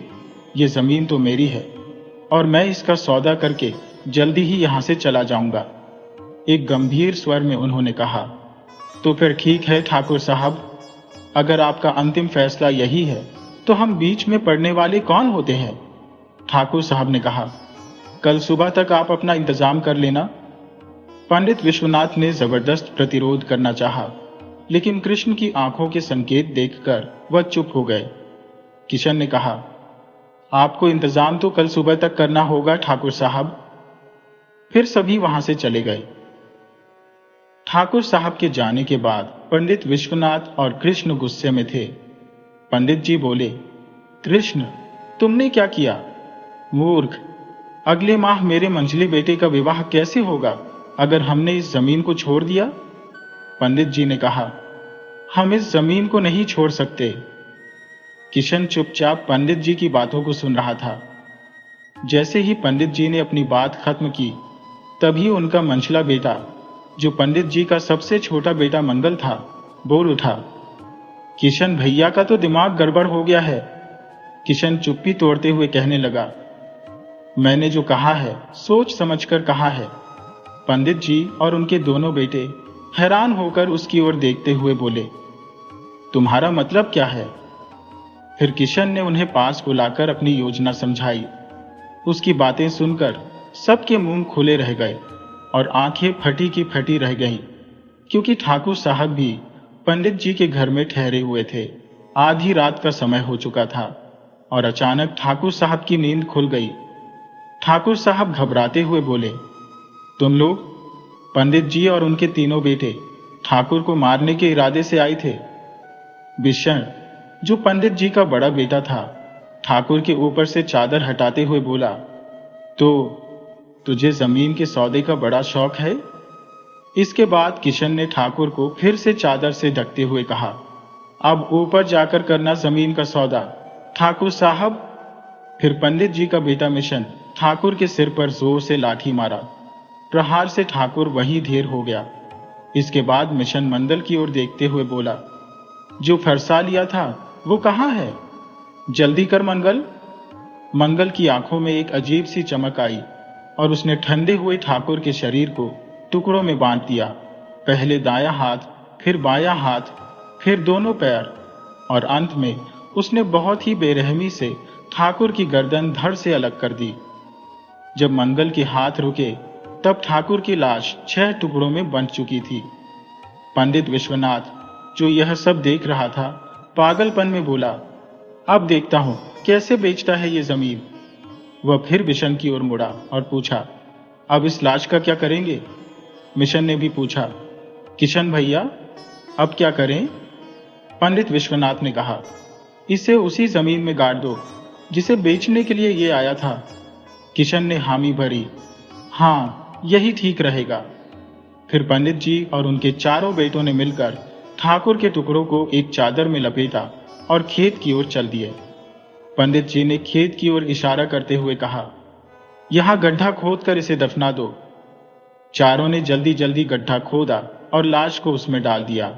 यह जमीन तो मेरी है और मैं इसका सौदा करके जल्दी ही यहां से चला जाऊंगा। एक गंभीर स्वर में उन्होंने कहा, तो फिर ठीक है ठाकुर साहब, अगर आपका अंतिम फैसला यही है तो हम बीच में पड़ने वाले कौन होते हैं? ठाकुर साहब ने कहा, कल सुबह तक आप अपना इंतजाम कर लेना। पंडित विश्वनाथ ने जबरदस्त प्रतिरोध करना चाहा, लेकिन कृष्ण की आंखों के संकेत देखकर वह चुप हो गए। किशन ने कहा, आपको इंतजाम तो कल सुबह तक करना होगा ठाकुर साहब। फिर सभी वहां से चले गए। ठाकुर साहब के जाने के बाद पंडित विश्वनाथ और कृष्ण गुस्से में थे। पंडित जी बोले, कृष्ण, तुमने क्या किया? मूर्ख, अगले माह मेरे मंझले बेटे का विवाह कैसे होगा अगर हमने इस जमीन को छोड़ दिया? पंडित जी ने कहा, हम इस जमीन को नहीं छोड़ सकते। किशन चुपचाप पंडित जी की बातों को सुन रहा था। जैसे ही पंडित जी ने अपनी बात खत्म की, तभी उनका मंझला बेटा, जो पंडित जी का सबसे छोटा बेटा मंगल था, बोल उठा, किशन भैया का तो दिमाग गड़बड़ हो गया है। किशन चुप्पी तोड़ते हुए कहने लगा, मैंने जो कहा है सोच समझकर कहा है। पंडित जी और उनके दोनों बेटे हैरान होकर उसकी ओर देखते हुए बोले, तुम्हारा मतलब क्या है? फिर किशन ने उन्हें पास बुलाकर अपनी योजना समझाई। उसकी बातें सुनकर सबके मुंह खुले रह गए और आंखें फटी की फटी रह गईं, क्योंकि ठाकुर साहब भी पंडित जी के घर में ठहरे हुए थे। आधी रात का समय हो चुका था और अचानक ठाकुर साहब की नींद खुल गई। ठाकुर साहब घबराते हुए बोले, तुम लोग? पंडित जी और उनके तीनों बेटे ठाकुर को मारने के इरादे से आए थे। बिशन, जो पंडित जी का बड़ा बेटा था, ठाकुर के ऊपर से चादर हटाते हुए बोला, तो तुझे जमीन के सौदे का बड़ा शौक है? इसके बाद किशन ने ठाकुर को फिर से चादर से ढकते हुए कहा, अब ऊपर जाकर करना जमीन का सौदा ठाकुर साहब। फिर पंडित जी का बेटा मिशन ठाकुर के सिर पर जोर से लाठी मारा। प्रहार से ठाकुर वहीं ढेर हो गया। इसके बाद मिशन मंगल की ओर देखते हुए बोला, जो फरसा लिया था वो कहाँ है? जल्दी कर मंगल। मंगल की आंखों में एक अजीब सी चमक आई और उसने ठंडे हुए ठाकुर के शरीर को टुकड़ों में बांट दिया। पहले दायां हाथ, फिर बायां हाथ, फिर दोनों पैर, और अंत में उसने बहुत ही बेरहमी से ठाकुर की गर्दन धड़ से अलग कर दी। जब मंगल के हाथ रुके, तब ठाकुर की लाश 6 टुकड़ों में बंट चुकी थी। पंडित विश्वनाथ, जो यह सब देख रहा था, पागलपन में बोला, अब देखता हूं कैसे बेचता है ये जमीन। वह फिर मिशन की ओर मुड़ा और पूछा, अब इस लाश का क्या करेंगे? मिशन ने भी पूछा, किशन भैया, अब क्या करें? पंडित विश्वनाथ ने कहा, इसे उसी जमीन में गाड़ दो जिसे बेचने के लिए ये आया था। किशन ने हामी भरी, हाँ, यही ठीक रहेगा। फिर पंडित जी और उनके चारों बेटों ने मिलकर ठाकुर के टुकड़ों को एक चादर में लपेटा और खेत की ओर चल दिए। पंडित जी ने खेत की ओर इशारा करते हुए कहा, यहां गड्ढा खोदकर इसे दफना दो। चारों ने जल्दी जल्दी गड्ढा खोदा और लाश को उसमें डाल दिया।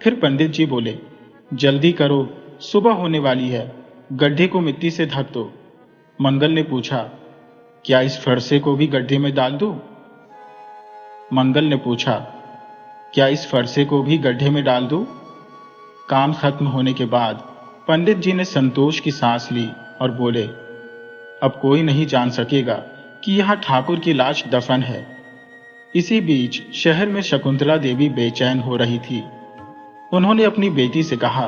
फिर पंडित जी बोले, जल्दी करो, सुबह होने वाली है, गड्ढे को मिट्टी से ढक दो। मंगल ने पूछा, क्या इस फरसे को भी गड्ढे में डाल दूं? मंगल ने पूछा, क्या इस फरसे को भी गड्ढे में डाल दूं? काम खत्म होने के बाद पंडित जी ने संतोष की सांस ली और बोले, अब कोई नहीं जान सकेगा कि यह ठाकुर की लाश दफन है। इसी बीच शहर में शकुंतला देवी बेचैन हो रही थी। उन्होंने अपनी बेटी से कहा,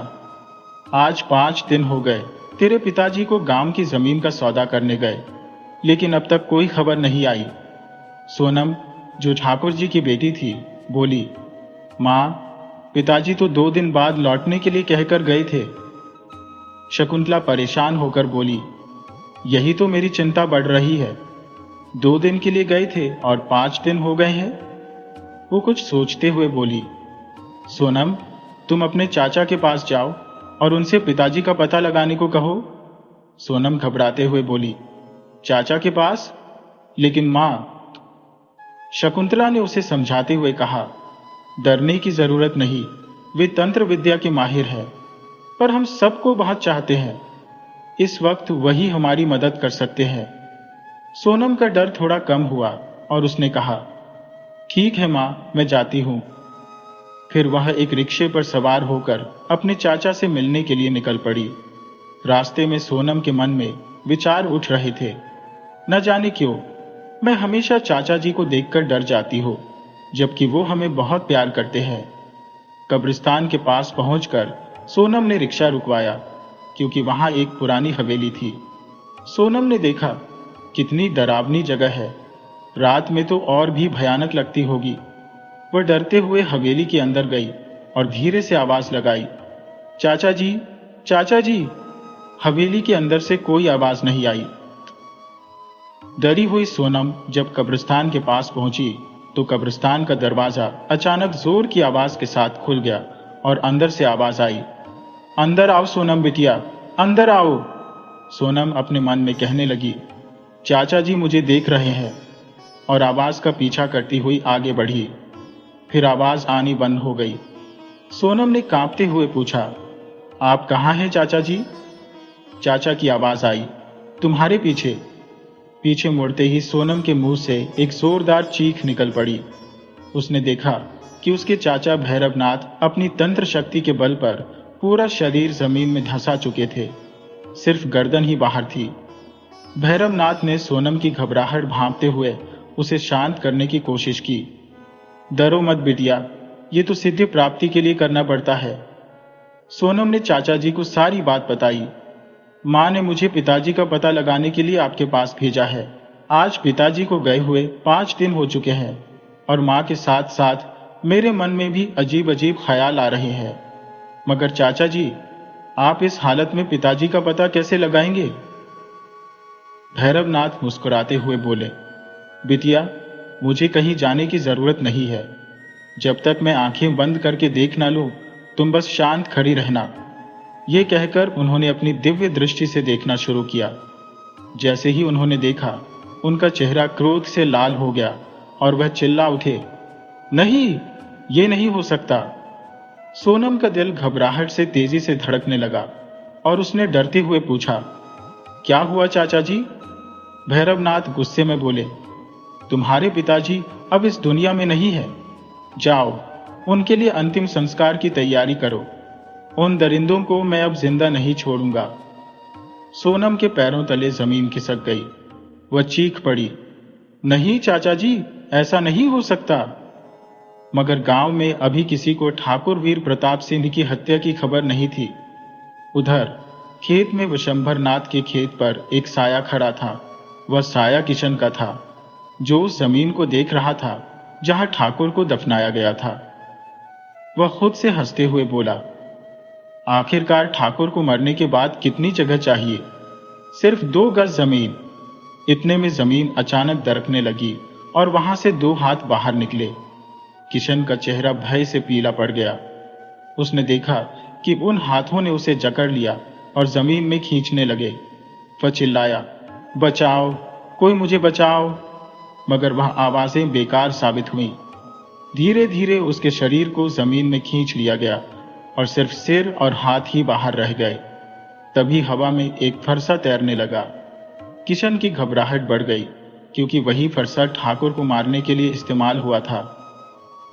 आज 5 दिन हो गए तेरे पिताजी को गांव की जमीन का सौदा करने गए, लेकिन अब तक कोई खबर नहीं आई। सोनम, जो ठाकुर जी की बेटी थी, बोली, मां, पिताजी तो 2 दिन बाद लौटने के लिए कहकर गए थे। शकुंतला परेशान होकर बोली, यही तो मेरी चिंता बढ़ रही है। 2 दिन के लिए गए थे और 5 दिन हो गए हैं। वो कुछ सोचते हुए बोली, सोनम, तुम अपने चाचा के पास जाओ और उनसे पिताजी का पता लगाने को कहो। सोनम घबराते हुए बोली, चाचा के पास? लेकिन मां। शकुंतला ने उसे समझाते हुए कहा, डरने की जरूरत नहीं, वे तंत्र विद्या के माहिर हैं, पर हम सबको बहुत चाहते हैं। इस वक्त वही हमारी मदद कर सकते हैं। सोनम का डर थोड़ा कम हुआ और उसने कहा, ठीक है मां, मैं जाती हूं। फिर वह एक रिक्शे पर सवार होकर अपने चाचा से मिलने के लिए निकल पड़ी। रास्ते में सोनम के मन में विचार उठ रहे थे, न जाने क्यों मैं हमेशा चाचा जी को देखकर डर जाती हूं, जबकि वो हमें बहुत प्यार करते हैं। कब्रिस्तान के पास पहुंचकर सोनम ने रिक्शा रुकवाया, क्योंकि वहां एक पुरानी हवेली थी। सोनम ने देखा, कितनी डरावनी जगह है, रात में तो और भी भयानक लगती होगी। वह डरते हुए हवेली के अंदर गई और धीरे से आवाज लगाई, चाचा जी, चाचा जी। हवेली के अंदर से कोई आवाज नहीं आई। डरी हुई सोनम जब कब्रिस्तान के पास पहुंची तो कब्रिस्तान का दरवाजा अचानक जोर की आवाज के साथ खुल गया और अंदर से आवाज आई, अंदर आओ सोनम बिटिया, अंदर आओ। सोनम अपने मन में कहने लगी, चाचा जी मुझे देख रहे हैं, और आवाज का पीछा करती हुई आगे बढ़ी। फिर आवाज आनी बंद हो गई। सोनम ने कांपते हुए पूछा, आप कहाँ हैं चाचा जी? चाचा की आवाज आई, तुम्हारे पीछे। पीछे मुड़ते ही सोनम के मुंह से एक जोरदार चीख निकल पड़ी। उसने देखा कि उसके चाचा भैरवनाथ अपनी तंत्र शक्ति के बल पर पूरा शरीर जमीन में धंसा चुके थे, सिर्फ गर्दन ही बाहर थी। भैरवनाथ ने सोनम की घबराहट भांपते हुए उसे शांत करने की कोशिश की। डरो मत बिटिया, ये तो सिद्धि प्राप्ति के लिए करना पड़ता है। सोनम ने चाचा जी को सारी बात बताई। मां ने मुझे पिताजी का पता लगाने के लिए आपके पास भेजा है। आज पिताजी को गए हुए 5 दिन हो चुके हैं और मां के साथ साथ मेरे मन में भी अजीब अजीब ख्याल आ रहे हैं। मगर चाचा जी, आप इस हालत में पिताजी का पता कैसे लगाएंगे? भैरवनाथ मुस्कुराते हुए बोले, बिटिया, मुझे कहीं जाने की जरूरत नहीं है। जब तक मैं आंखें बंद करके देख ना लूं, तुम बस शांत खड़ी रहना। ये कहकर उन्होंने अपनी दिव्य दृष्टि से देखना शुरू किया। जैसे ही उन्होंने देखा, उनका चेहरा क्रोध से लाल हो गया और वह चिल्ला उठे, नहीं, ये नहीं हो सकता। सोनम का दिल घबराहट से तेजी से धड़कने लगा और उसने डरते हुए पूछा, क्या हुआ चाचा जी? भैरवनाथ गुस्से में बोले, तुम्हारे पिताजी अब इस दुनिया में नहीं है। जाओ, उनके लिए अंतिम संस्कार की तैयारी करो। उन दरिंदों को मैं अब जिंदा नहीं छोड़ूंगा। सोनम के पैरों तले जमीन खिसक गई। वह चीख पड़ी, नहीं चाचा जी, ऐसा नहीं हो सकता। मगर गांव में अभी किसी को ठाकुर वीर प्रताप सिंह की हत्या की खबर नहीं थी। उधर खेत में विशंभर नाथ के खेत पर एक साया खड़ा था। वह साया किशन का था, जो उस जमीन को देख रहा था जहां ठाकुर को दफनाया गया था। वह खुद से हंसते हुए बोला, आखिरकार ठाकुर को मरने के बाद कितनी जगह चाहिए? सिर्फ 2 गज जमीन। इतने में जमीन अचानक दरकने लगी और वहां से 2 हाथ बाहर निकले। किशन का चेहरा भय से पीला पड़ गया। उसने देखा कि उन हाथों ने उसे जकड़ लिया और जमीन में खींचने लगे। वह चिल्लाया, बचाओ, कोई मुझे बचाओ। मगर वह आवाजें बेकार साबित हुईं। धीरे धीरे उसके शरीर को जमीन में खींच लिया गया और सिर्फ सिर और हाथ ही बाहर रह गए। तभी हवा में एक फरसा तैरने लगा। किशन की घबराहट बढ़ गई, क्योंकि वही फरसा ठाकुर को मारने के लिए इस्तेमाल हुआ था।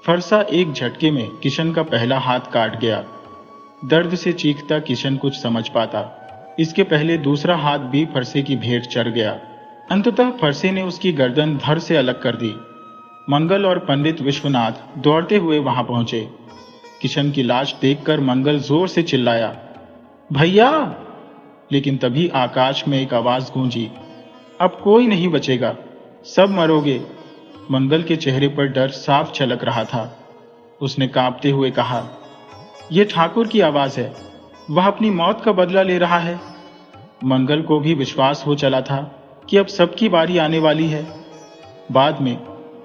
फरसा एक झटके में किशन का पहला हाथ काट गया। दर्द से चीखता किशन कुछ समझ पाता, इसके पहले दूसरा हाथ भी फरसे की भेंट चढ़ गया। अंततः फरसे ने उसकी गर्दन धड़ से अलग कर दी। मंगल और पंडित विश्वनाथ दौड़ते हुए वहां पहुंचे। किशन की लाश देखकर मंगल जोर से चिल्लाया, भैया! लेकिन तभी आकाश में एक आवाज गूंजी, अब कोई नहीं बचेगा, सब मरोगे। मंगल के चेहरे पर डर साफ झलक रहा था। उसने कांपते हुए कहा, यह ठाकुर की आवाज है, वह अपनी मौत का बदला ले रहा है। मंगल को भी विश्वास हो चला था कि अब सबकी बारी आने वाली है। बाद में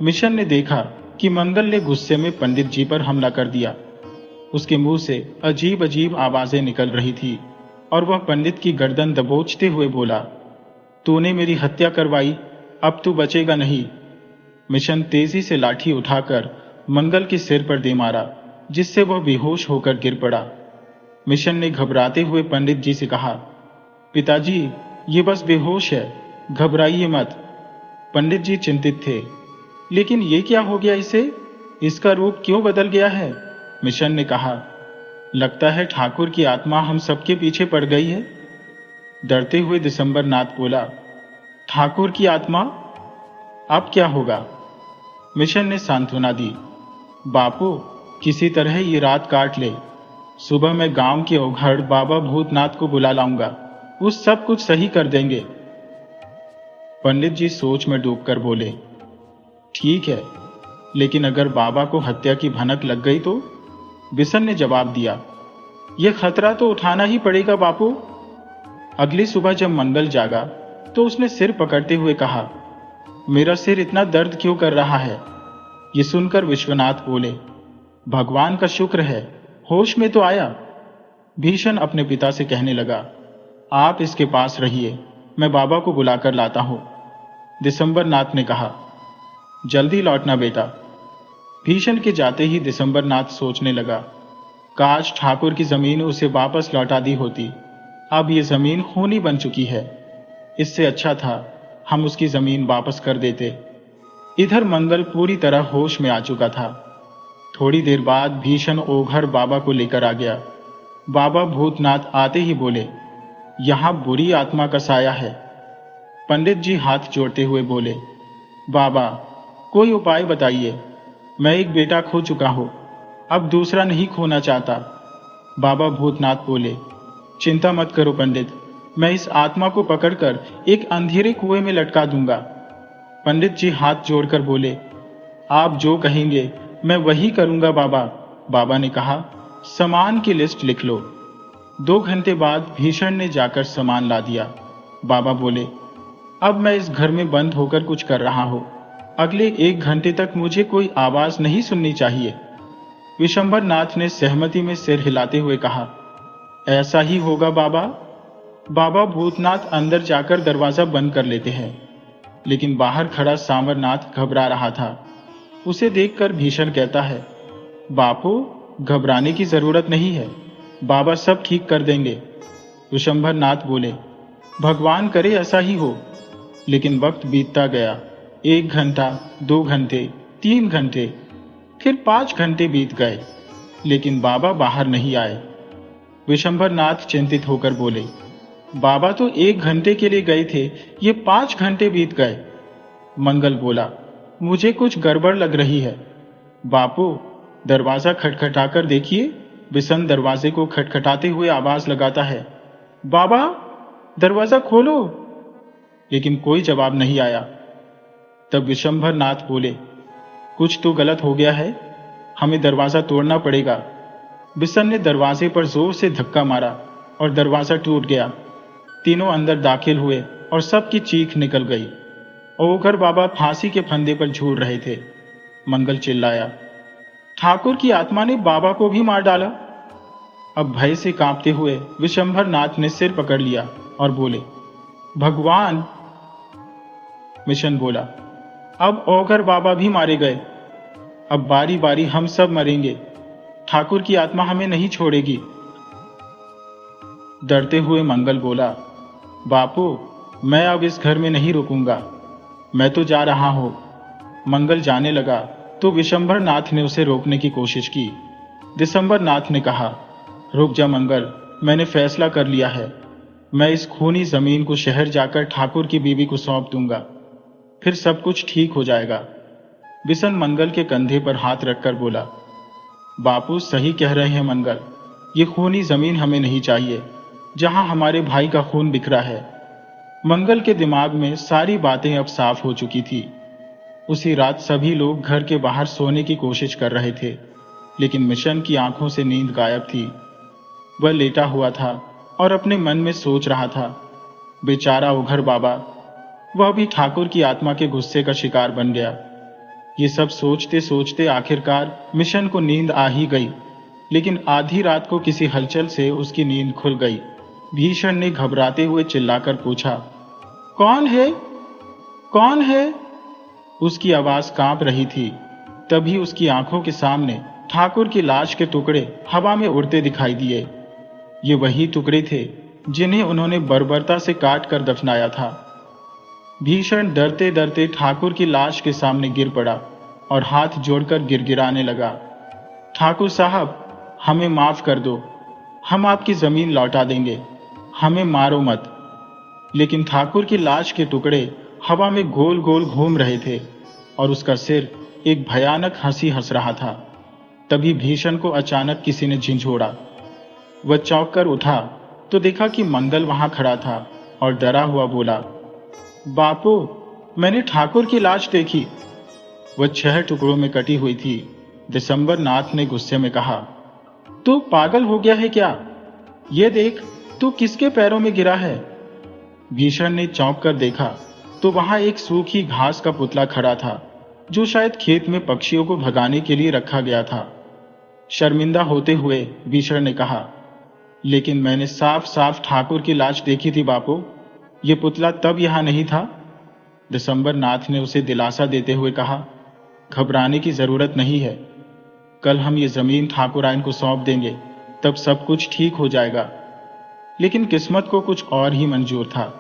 मिशन ने देखा कि मंगल ने गुस्से में पंडित जी पर हमला कर दिया। उसके मुंह से अजीब अजीब आवाजें निकल रही थी और वह पंडित की गर्दन दबोचते हुए बोला, तूने मेरी हत्या करवाई, अब तू बचेगा नहीं। मिशन तेजी से लाठी उठाकर मंगल के सिर पर दे मारा, जिससे वह बेहोश होकर गिर पड़ा। मिशन ने घबराते हुए पंडित जी से कहा, पिताजी, ये बस बेहोश है, घबराइए मत। पंडित जी चिंतित थे, लेकिन ये क्या हो गया इसे? इसका रूप क्यों बदल गया है? मिशन ने कहा, लगता है ठाकुर की आत्मा हम सबके पीछे पड़ गई है। डरते हुए दिसंबर नाथ बोला, ठाकुर की आत्मा? अब क्या होगा? मिशन ने सांत्वना दी, बापू, किसी तरह ये रात काट ले, सुबह मैं गांव के ओघड़ बाबा भूतनाथ को बुला लाऊंगा, वो सब कुछ सही कर देंगे। पंडित जी सोच में डूबकर बोले, ठीक है, लेकिन अगर बाबा को हत्या की भनक लग गई तो? बिशन ने जवाब दिया, यह खतरा तो उठाना ही पड़ेगा बापू। अगली सुबह जब मंगल जागा तो उसने सिर पकड़ते हुए कहा, मेरा सिर इतना दर्द क्यों कर रहा है? ये सुनकर विश्वनाथ बोले, भगवान का शुक्र है, होश में तो आया। भीषण अपने पिता से कहने लगा, आप इसके पास रहिए, मैं बाबा को बुलाकर लाता हूं। दिसंबर नाथ ने कहा, जल्दी लौटना बेटा। भीषण के जाते ही दिसंबर नाथ सोचने लगा, काश ठाकुर की जमीन उसे वापस लौटा दी होती। अब ये जमीन खूनी बन चुकी है, इससे अच्छा था हम उसकी जमीन वापस कर देते। इधर मंगल पूरी तरह होश में आ चुका था। थोड़ी देर बाद भीषण ओघड़ बाबा को लेकर आ गया। बाबा भूतनाथ आते ही बोले, यहां बुरी आत्मा का साया है। पंडित जी हाथ जोड़ते हुए बोले, बाबा, कोई उपाय बताइए, मैं एक बेटा खो चुका हूं, अब दूसरा नहीं खोना चाहता। बाबा भूतनाथ बोले, चिंता मत करो पंडित, मैं इस आत्मा को पकड़कर एक अंधेरे कुएं में लटका दूंगा। पंडित जी हाथ जोड़कर बोले, आप जो कहेंगे मैं वही करूंगा बाबा। बाबा ने कहा, सामान की लिस्ट लिख लो। 2 घंटे बाद भीषण ने जाकर सामान ला दिया। बाबा बोले, अब मैं इस घर में बंद होकर कुछ कर रहा हूं, अगले 1 घंटे तक मुझे कोई आवाज नहीं सुननी चाहिए। विशंबर नाथ ने सहमति में सिर हिलाते हुए कहा, ऐसा ही होगा बाबा। बाबा भूतनाथ अंदर जाकर दरवाजा बंद कर लेते हैं, लेकिन बाहर खड़ा सांवरनाथ घबरा रहा था। उसे देखकर भीषण कहता है, बापू, घबराने की जरूरत नहीं है, बाबा सब ठीक कर देंगे। विशंबर नाथ बोले, भगवान करे ऐसा ही हो। लेकिन वक्त बीतता गया। 1 घंटा, 2 घंटे, 3 घंटे, फिर 5 घंटे बीत गए, लेकिन बाबा बाहर नहीं आए। विशंबर नाथ चिंतित होकर बोले, बाबा तो 1 घंटे के लिए गए थे, ये 5 घंटे बीत गए। मंगल बोला, मुझे कुछ गड़बड़ लग रही है। बापू, दरवाजा खटखटाकर देखिए। बिशन दरवाजे को खटखटाते हुए आवाज लगाता है, बाबा, दरवाजा खोलो। लेकिन कोई जवाब नहीं आया। तब विशंबर नाथ बोले, कुछ तो गलत हो गया है, हमें दरवाजा तोड़ना पड़ेगा। बिशन ने दरवाजे पर जोर से धक्का मारा और दरवाजा टूट गया। तीनों अंदर दाखिल हुए और सबकी चीख निकल गई। ओघड़ बाबा फांसी के फंदे पर झूल रहे थे। मंगल चिल्लाया, ठाकुर की आत्मा ने बाबा को भी मार डाला। अब भय से कांपते हुए विशंभर नाथ ने सिर पकड़ लिया और बोले, भगवान। मिशन बोला, अब ओघर बाबा भी मारे गए, अब बारी बारी हम सब मरेंगे, ठाकुर की आत्मा हमें नहीं छोड़ेगी। डरते हुए मंगल बोला, बापू, मैं अब इस घर में नहीं रुकूंगा, मैं तो जा रहा हूं। मंगल जाने लगा तो विशंभर नाथ ने उसे रोकने की कोशिश की। दिसंबर नाथ ने कहा, रुक जा मंगल, मैंने फैसला कर लिया है, मैं इस खूनी जमीन को शहर जाकर ठाकुर की बीवी को सौंप दूंगा, फिर सब कुछ ठीक हो जाएगा। बिशन मंगल के कंधे पर हाथ रखकर बोला, बापू सही कह रहे हैं मंगल, ये खूनी जमीन हमें नहीं चाहिए जहां हमारे भाई का खून बिखरा है। मंगल के दिमाग में सारी बातें अब साफ हो चुकी थी। उसी रात सभी लोग घर के बाहर सोने की कोशिश कर रहे थे, लेकिन मिशन की आंखों से नींद गायब थी। वह लेटा हुआ था और अपने मन में सोच रहा था, बेचारा उघर बाबा, वह भी ठाकुर की आत्मा के गुस्से का शिकार बन गया। ये सब सोचते सोचते आखिरकार मिशन को नींद आ ही गई, लेकिन आधी रात को किसी हलचल से उसकी नींद खुल गई। भीषण ने घबराते हुए चिल्लाकर पूछा, कौन है, कौन है? उसकी आवाज कांप रही थी। तभी उसकी आंखों के सामने ठाकुर की लाश के टुकड़े हवा में उड़ते दिखाई दिए। ये वही टुकड़े थे जिन्हें उन्होंने बर्बरता से काट कर दफनाया था। भीषण डरते डरते ठाकुर की लाश के सामने गिर पड़ा और हाथ जोड़कर गिड़गिड़ाने लगा, ठाकुर साहब, हमें माफ कर दो, हम आपकी जमीन लौटा देंगे, हमें मारो मत। लेकिन ठाकुर की लाश के टुकड़े हवा में गोल गोल घूम रहे थे और उसका सिर एक भयानक हंसी हंस रहा था। तभी भीषण को अचानक किसी ने झिंझोड़ा। वह चौंक कर उठा तो देखा कि मंगल वहां खड़ा था और डरा हुआ बोला, बापू, मैंने ठाकुर की लाश देखी। वह 6 टुकड़ों में कटी हुई थी। दिसंबर नाथ ने गुस्से में कहा, तू पागल हो गया है क्या? ये देख, तू किसके पैरों में गिरा है? भीषण ने चौंक कर देखा तो वहां एक सूखी घास का पुतला खड़ा था, जो शायद खेत में पक्षियों को भगाने के लिए रखा गया था। शर्मिंदा होते हुए भीषण ने कहा, लेकिन मैंने साफ साफ ठाकुर की लाश देखी थी बापू, ये पुतला तब यहां नहीं था। दिसंबर नाथ ने उसे दिलासा देते हुए कहा, घबराने की जरूरत नहीं है, कल हम ये जमीन ठाकुरायन को सौंप देंगे, तब सब कुछ ठीक हो जाएगा। लेकिन किस्मत को कुछ और ही मंजूर था।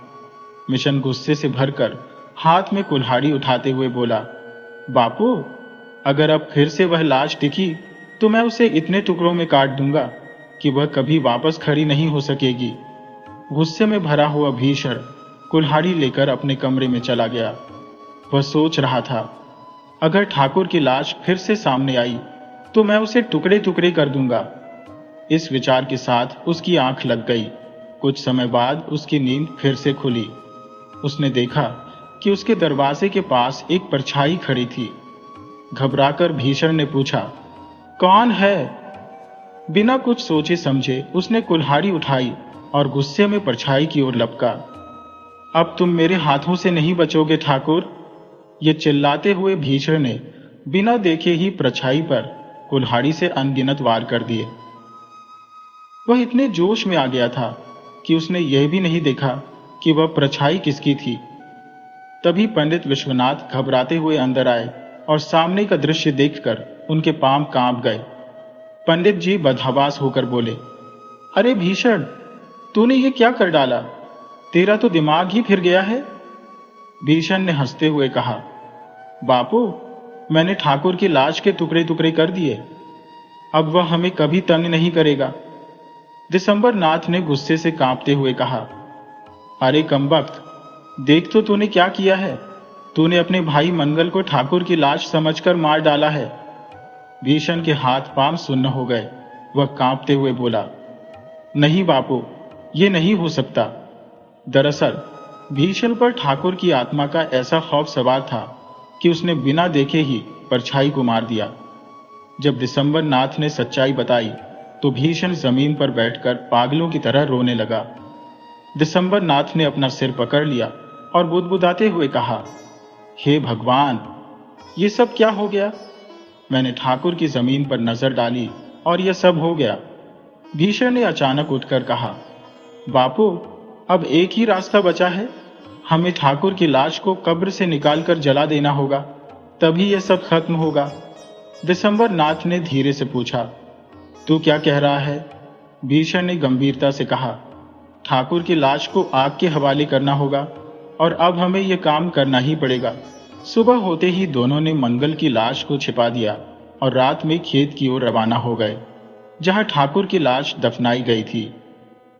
मिशन गुस्से से भरकर हाथ में कुल्हाड़ी उठाते हुए बोला, बापू, अगर अब फिर से वह लाश दिखी तो मैं उसे इतने टुकड़ों में काट दूंगा कि वह कभी वापस खड़ी नहीं हो सकेगी। गुस्से में भरा हुआ भीषण कुल्हाड़ी लेकर अपने कमरे में चला गया। वह सोच रहा था, अगर ठाकुर की लाश फिर से सामने आई तो मैं उसे टुकड़े टुकड़े कर दूंगा। इस विचार के साथ उसकी आंख लग गई। कुछ समय बाद उसकी नींद फिर से खुली। उसने देखा कि उसके दरवाजे के पास एक परछाई खड़ी थी। घबराकर भीषण ने पूछा, कौन है? बिना कुछ सोचे समझे उसने कुल्हाड़ी उठाई और गुस्से में परछाई की ओर लपका। अब तुम मेरे हाथों से नहीं बचोगे ठाकुर। ये चिल्लाते हुए भीषण ने बिना देखे ही परछाई पर कुल्हाड़ी से अनगिनत वार कर दिए। वह इतने जोश में आ गया था कि उसने यह भी नहीं देखा कि वह परछाई किसकी थी। तभी पंडित विश्वनाथ घबराते हुए अंदर आए और सामने का दृश्य देखकर उनके पांव कांप गए। पंडित जी बदहवास होकर बोले, अरे भीषण, तूने ये क्या कर डाला? तेरा तो दिमाग ही फिर गया है। भीषण ने हंसते हुए कहा, बापू, मैंने ठाकुर की लाश के टुकड़े टुकड़े कर दिए, अब वह हमें कभी तंग नहीं करेगा। दिसंबर नाथ ने गुस्से से कांपते हुए कहा, अरे कमबख्त, देख तो तूने क्या किया है। तूने अपने भाई मंगल को ठाकुर की लाश समझकर मार डाला है। भीषण के हाथ पांव सुन्न हो गए। वह कांपते हुए बोला, नहीं बापू, ये नहीं हो सकता। दरअसल भीषण पर ठाकुर की आत्मा का ऐसा खौफ सवार था कि उसने बिना देखे ही परछाई को मार दिया। जब दिसंबर नाथ ने सच्चाई बताई तो भीषण जमीन पर बैठकर पागलों की तरह रोने लगा। दिसंबर नाथ ने अपना सिर पकड़ लिया और बुदबुदाते हुए कहा, हे भगवान, ये सब क्या हो गया? मैंने ठाकुर की जमीन पर नजर डाली और यह सब हो गया। भीषण ने अचानक उठकर कहा, बापू, अब एक ही रास्ता बचा है। हमें ठाकुर की लाश को कब्र से निकालकर जला देना होगा, तभी यह सब खत्म होगा। दिसंबर नाथ ने धीरे से पूछा, तू क्या कह रहा है? भीषण ने गंभीरता से कहा, ठाकुर की लाश को आग के हवाले करना होगा और अब हमें यह काम करना ही पड़ेगा। सुबह होते ही दोनों ने मंगल की लाश को छिपा दिया और रात में खेत की ओर रवाना हो गए, जहां ठाकुर की लाश दफनाई गई थी।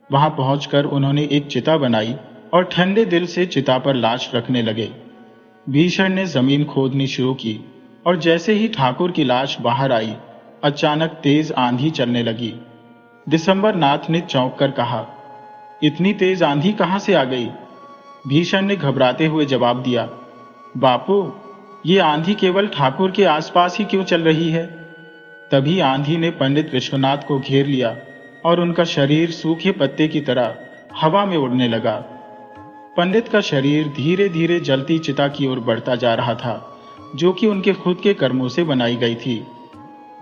वहां पहुंचकर उन्होंने एक चिता बनाई और ठंडे दिल से चिता पर लाश रखने लगे। भीषण ने जमीन खोदनी शुरू की और जैसे ही ठाकुर की लाश बाहर आई, अचानक तेज आंधी चलने लगी। दिसंबर नाथ ने चौंक कर कहा, इतनी तेज आंधी कहां से आ गई? भीषण ने घबराते हुए जवाब दिया, बापू, ये आंधी केवल ठाकुर के आसपास ही क्यों चल रही है? तभी आंधी ने पंडित विश्वनाथ को घेर लिया और उनका शरीर सूखे पत्ते की तरह हवा में उड़ने लगा। पंडित का शरीर धीरे धीरे जलती चिता की ओर बढ़ता जा रहा था, जो कि उनके खुद के कर्मों से बनाई गई थी।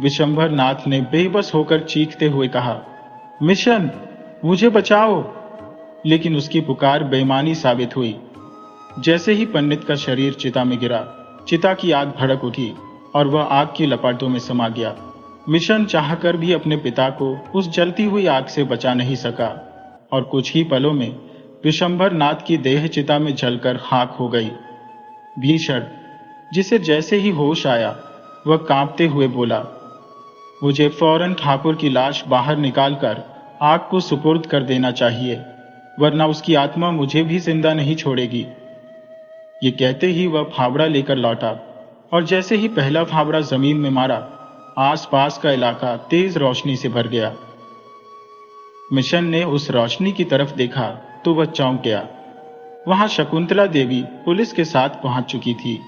विशंभर नाथ ने बेबस होकर चीखते हुए कहा, मिशन, मुझे बचाओ। लेकिन उसकी पुकार बेईमानी साबित हुई। जैसे ही पंडित का शरीर चिता में गिरा, चिता की आग भड़क उठी और वह आग की लपटों में समा गया। मिशन चाहकर भी अपने पिता को उस जलती हुई आग से बचा नहीं सका और कुछ ही पलों में विशंभर नाथ की देह चिता में जलकर खाक हो गई। भीषण, जिसे जैसे ही होश आया, वह कांपते हुए बोला, मुझे फौरन ठाकुर की लाश बाहर निकालकर आग को सुपुर्द कर देना चाहिए, वरना उसकी आत्मा मुझे भी जिंदा नहीं छोड़ेगी। ये कहते ही वह फावड़ा लेकर लौटा और जैसे ही पहला फावड़ा जमीन में मारा, आसपास का इलाका तेज रोशनी से भर गया। मिशन ने उस रोशनी की तरफ देखा तो वह चौंक गया। वहां शकुंतला देवी पुलिस के साथ पहुंच चुकी थी।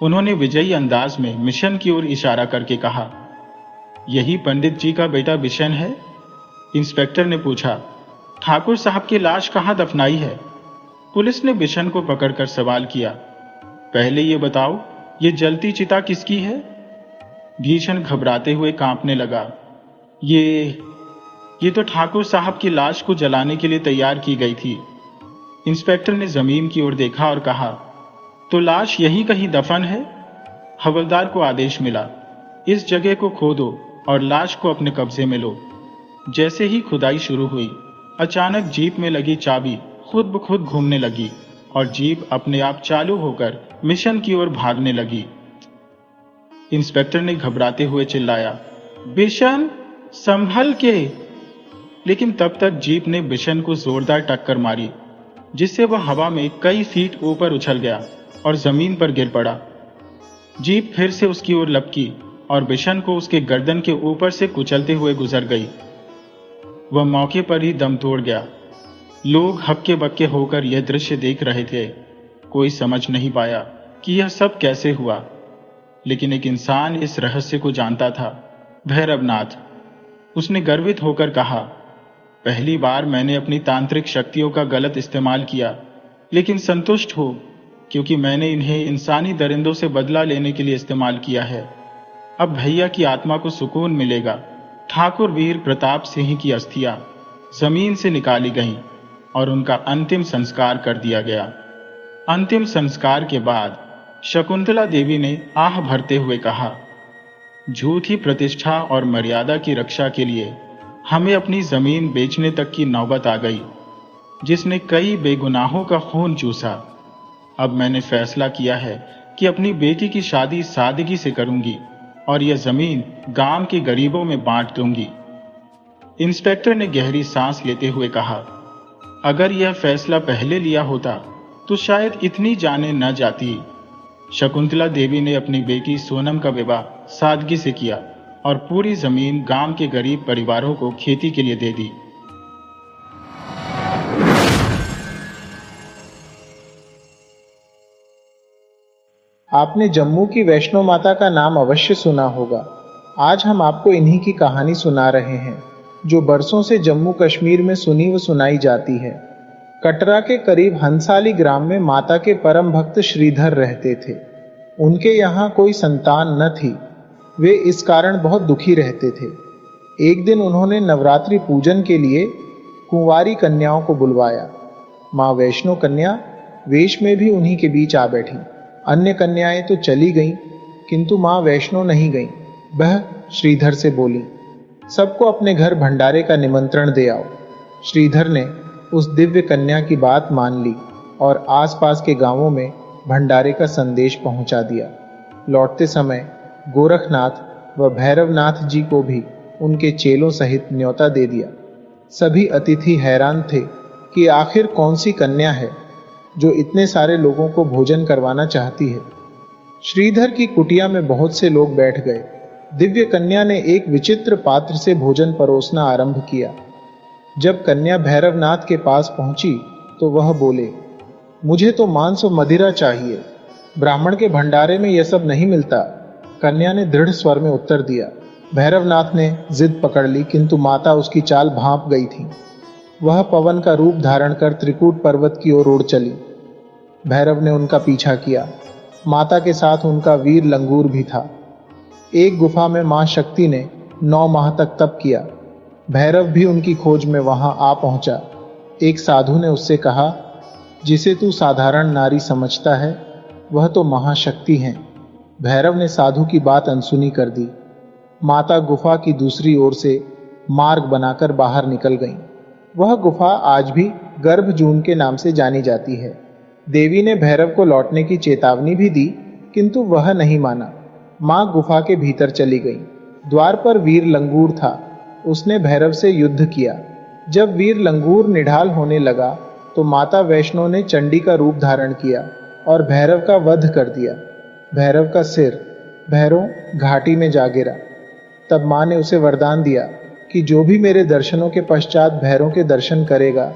उन्होंने विजयी अंदाज में मिशन की ओर इशारा करके कहा, यही पंडित जी का बेटा बिशन है? इंस्पेक्टर ने पूछा, ठाकुर साहब की लाश कहां दफनाई है? पुलिस ने बिशन को पकड़कर सवाल किया, पहले ये बताओ, ये जलती चिता किसकी है? भीषण घबराते हुए कांपने लगा, ये तो ठाकुर साहब की लाश को जलाने के लिए तैयार की गई थी। इंस्पेक्टर ने जमीन की ओर देखा और कहा, तो लाश यहीं कहीं दफन है? हवलदार को आदेश मिला, इस जगह को खोदो और लाश को अपने कब्जे में लो। जैसे ही खुदाई शुरू हुई, अचानक जीप में लगी चाबी खुद ब खुद घूमने लगी और जीप अपने आप चालू होकर मिशन की ओर भागने लगी। इंस्पेक्टर ने घबराते हुए चिल्लाया, बिशन, संभल के। लेकिन तब तक जीप ने बिशन को जोरदार टक्कर मारी, जिससे वह हवा में कई फीट ऊपर उछल गया और जमीन पर गिर पड़ा। जीप फिर से उसकी ओर लपकी और बिशन को उसके गर्दन के ऊपर से कुचलते हुए गुजर गई। वह मौके पर ही दम तोड़ गया। लोग हक्के बक्के होकर यह दृश्य देख रहे थे। कोई समझ नहीं पाया कि यह सब कैसे हुआ, लेकिन एक इंसान इस रहस्य को जानता था, भैरवनाथ। उसने गर्वित होकर कहा, पहली बार मैंने अपनी तांत्रिक शक्तियों का गलत इस्तेमाल किया, लेकिन संतुष्ट हो, क्योंकि मैंने इन्हें इंसानी दरिंदों से बदला लेने के लिए इस्तेमाल किया है। अब भैया की आत्मा को सुकून मिलेगा। ठाकुर वीर प्रताप सिंह की अस्थियां जमीन से निकाली गईं और उनका अंतिम संस्कार कर दिया गया। अंतिम संस्कार के बाद शकुंतला देवी ने आह भरते हुए कहा, झूठी प्रतिष्ठा और मर्यादा की रक्षा के लिए हमें अपनी जमीन बेचने तक की नौबत आ गई, जिसने कई बेगुनाहों का खून चूसा। अब मैंने फैसला किया है कि अपनी बेटी की शादी सादगी से करूंगी और यह जमीन गांव के गरीबों में बांट दूंगी। इंस्पेक्टर ने गहरी सांस लेते हुए कहा, अगर यह फैसला पहले लिया होता तो शायद इतनी जानें न जाती। शकुंतला देवी ने अपनी बेटी सोनम का विवाह सादगी से किया और पूरी जमीन गांव के गरीब परिवारों को खेती के लिए दे दी। आपने जम्मू की वैष्णो माता का नाम अवश्य सुना होगा। आज हम आपको इन्हीं की कहानी सुना रहे हैं, जो बरसों से जम्मू कश्मीर में सुनी व सुनाई जाती है। कटरा के करीब हंसाली ग्राम में माता के परम भक्त श्रीधर रहते थे। उनके यहाँ कोई संतान न थी। वे इस कारण बहुत दुखी रहते थे। एक दिन उन्होंने नवरात्रि पूजन के लिए कुंवारी कन्याओं को बुलवाया। माँ वैष्णो कन्या वेश में भी उन्हीं के बीच आ बैठी। अन्य कन्याएं तो चली गईं, किंतु माँ वैष्णो नहीं गईं। वह श्रीधर से बोली, सबको अपने घर भंडारे का निमंत्रण दे आओ। श्रीधर ने उस दिव्य कन्या की बात मान ली और आसपास के गांवों में भंडारे का संदेश पहुंचा दिया। लौटते समय गोरखनाथ व भैरवनाथ जी को भी उनके चेलों सहित न्योता दे दिया। सभी अतिथि हैरान थे कि आखिर कौन सी कन्या है जो इतने सारे लोगों को भोजन करवाना चाहती है। श्रीधर की कुटिया में बहुत से लोग बैठ गए। दिव्य कन्या ने एक विचित्र पात्र से भोजन परोसना आरंभ किया। जब कन्या भैरवनाथ के पास पहुंची तो वह बोले, मुझे तो मांस और मदिरा चाहिए, ब्राह्मण के भंडारे में यह सब नहीं मिलता। कन्या ने दृढ़ स्वर में उत्तर दिया। भैरवनाथ ने जिद पकड़ ली, किंतु माता उसकी चाल भांप गई थी। वह पवन का रूप धारण कर त्रिकूट पर्वत की ओर उड़ चली। भैरव ने उनका पीछा किया। माता के साथ उनका वीर लंगूर भी था। एक गुफा में मां शक्ति ने 9 माह तक तप किया। भैरव भी उनकी खोज में वहां आ पहुंचा। एक साधु ने उससे कहा, जिसे तू साधारण नारी समझता है वह तो महाशक्ति हैं। भैरव ने साधु की बात अनसुनी कर दी। माता गुफा की दूसरी ओर से मार्ग बनाकर बाहर निकल गईं। वह गुफा आज भी गर्भजून के नाम से जानी जाती है। देवी ने भैरव को लौटने की चेतावनी भी दी, किंतु वह नहीं माना। मां गुफा के भीतर चली गई। द्वार पर वीर लंगूर था। उसने भैरव से युद्ध किया। जब वीर लंगूर निढाल होने लगा तो माता वैष्णो ने चंडी का रूप धारण किया और भैरव का वध कर दिया। भैरव का सिर भैरव घाटी में जा गिरा। तब मां ने उसे वरदान दिया कि जो भी मेरे दर्शनों के पश्चात भैरव के दर्शन करेगा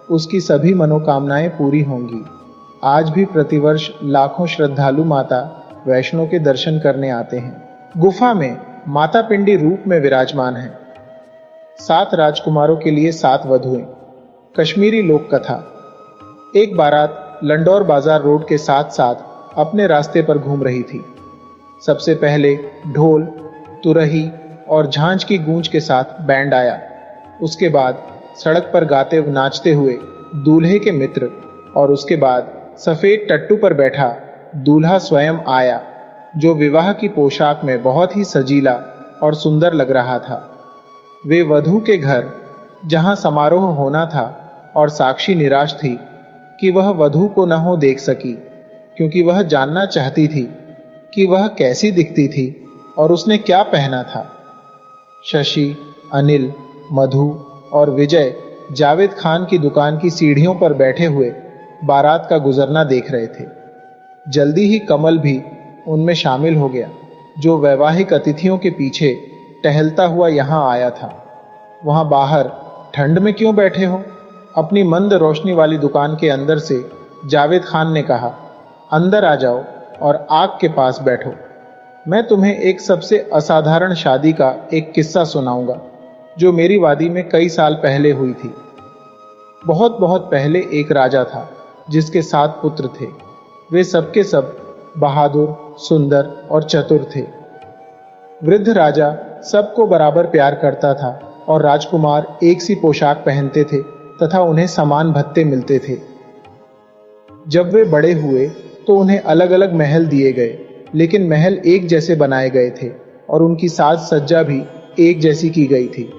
उसकी सभी मनोकामनाएं पूरी होंगी। आज भी प्रतिवर्ष लाखों श्रद्धालु माता वैष्णो के दर्शन करने आते हैं। गुफा में माता पिंडी रूप में विराजमान है। 7 राजकुमारों के लिए 7 वधुएं। कश्मीरी लोक कथा। एक बारात लंडौर बाजार रोड के साथ साथ अपने रास्ते पर घूम रही थी। सबसे पहले ढोल, तुरही और झांझ की गूंज के साथ बैंड आया। उसके बाद सड़क पर गाते व नाचते हुए दूल्हे के मित्र और उसके बाद सफेद टट्टू पर बैठा दूल्हा स्वयं आया, जो विवाह की पोशाक में बहुत ही सजीला और सुंदर लग रहा था। वे वधू के घर, जहां समारोह होना था, और साक्षी निराश थी कि वह वधू को न हो देख सकी, क्योंकि वह जानना चाहती थी कि वह कैसी दिखती थी और उसने क्या पहना था। शशि, अनिल, मधु और विजय जावेद खान की दुकान की सीढ़ियों पर बैठे हुए बारात का गुजरना देख रहे थे। जल्दी ही कमल भी उनमें शामिल हो गया, जो वैवाहिक अतिथियों के पीछे टहलता हुआ यहां आया था। वहां बाहर ठंड में क्यों बैठे हो? अपनी मंद रोशनी वाली दुकान के अंदर से जावेद खान ने कहा, अंदर आ जाओ और आग के पास बैठो। मैं तुम्हें एक सबसे असाधारण शादी का एक किस्सा सुनाऊंगा, जो मेरी वादी में कई साल पहले हुई थी। बहुत बहुत पहले एक राजा था, जिसके 7 पुत्र थे। वे सबके सब बहादुर, सुंदर और चतुर थे। वृद्ध राजा सबको बराबर प्यार करता था और राजकुमार एक सी पोशाक पहनते थे तथा उन्हें समान भत्ते मिलते थे। जब वे बड़े हुए तो उन्हें अलग अलग महल दिए गए, लेकिन महल एक जैसे बनाए गए थे और उनकी साज सज्जा भी एक जैसी की गई थी।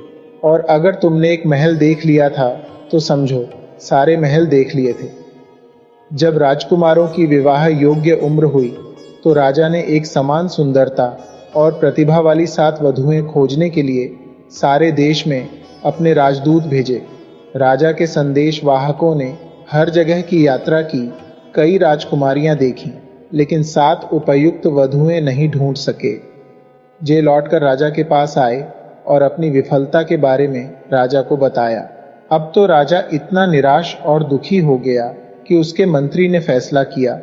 और अगर तुमने एक महल देख लिया था तो समझो सारे महल देख लिए थे। जब राजकुमारों की विवाह योग्य उम्र हुई तो राजा ने एक समान सुंदरता और प्रतिभा वाली 7 वधुएं खोजने के लिए सारे देश में अपने राजदूत भेजे। राजा के संदेश वाहकों ने हर जगह की यात्रा की, कई राजकुमारियां देखी, लेकिन 7 उपयुक्त वधुएं नहीं ढूंढ सके। जे लौटकर राजा के पास आए और अपनी विफलता के बारे में राजा को बताया। अब तो राजा इतना निराश और दुखी हो गया कि उसके मंत्री ने फैसला किया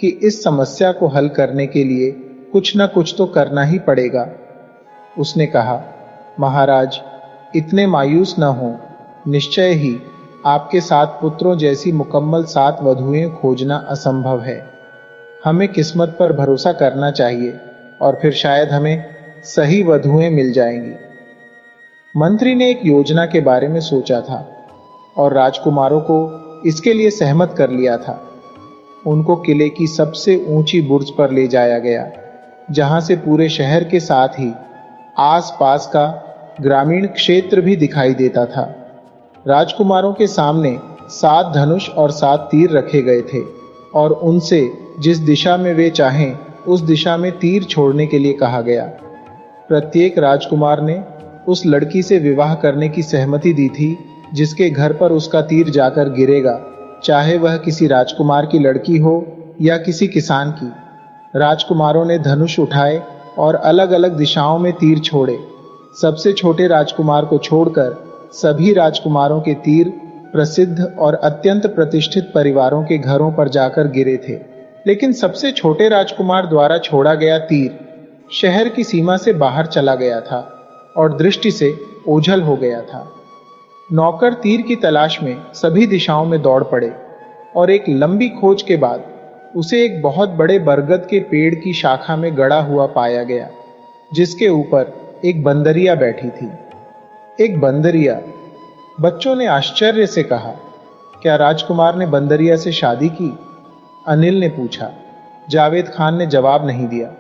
कि इस समस्या को हल करने के लिए कुछ न कुछ तो करना ही पड़ेगा। उसने कहा, महाराज, इतने मायूस न हो। निश्चय ही आपके 7 पुत्रों जैसी मुकम्मल 7 वधुएं खोजना असंभव है। हमें किस्मत पर भरोसा करना चाहिए और फिर शायद हमें सही वधुएं मिल जाएंगी। मंत्री ने एक योजना के बारे में सोचा था और राजकुमारों को इसके लिए सहमत कर लिया था। उनको किले की सबसे ऊंची बुर्ज पर ले जाया गया, जहां से पूरे शहर के साथ ही आसपास का ग्रामीण क्षेत्र भी दिखाई देता था। राजकुमारों के सामने 7 धनुष और 7 तीर रखे गए थे और उनसे जिस दिशा में वे चाहें उस दिशा में तीर छोड़ने के लिए कहा गया। प्रत्येक राजकुमार ने उस लड़की से विवाह करने की सहमति दी थी जिसके घर पर उसका तीर जाकर गिरेगा, चाहे वह किसी राजकुमार की लड़की हो या किसी किसान की। राजकुमारों ने धनुष उठाए और अलग अलग दिशाओं में तीर छोड़े। सबसे छोटे राजकुमार को छोड़कर सभी राजकुमारों के तीर प्रसिद्ध और अत्यंत प्रतिष्ठित परिवारों के घरों पर जाकर गिरे थे। लेकिन सबसे छोटे राजकुमार द्वारा छोड़ा गया तीर शहर की सीमा से बाहर चला गया था और दृष्टि से ओझल हो गया था। नौकर तीर की तलाश में सभी दिशाओं में दौड़ पड़े और एक लंबी खोज के बाद उसे एक बहुत बड़े बरगद के पेड़ की शाखा में गड़ा हुआ पाया गया, जिसके ऊपर एक बंदरिया बैठी थी। एक बंदरिया? बच्चों ने आश्चर्य से कहा, क्या राजकुमार ने बंदरिया से शादी की? अनिल ने पूछा। जावेद खान ने जवाब नहीं दिया,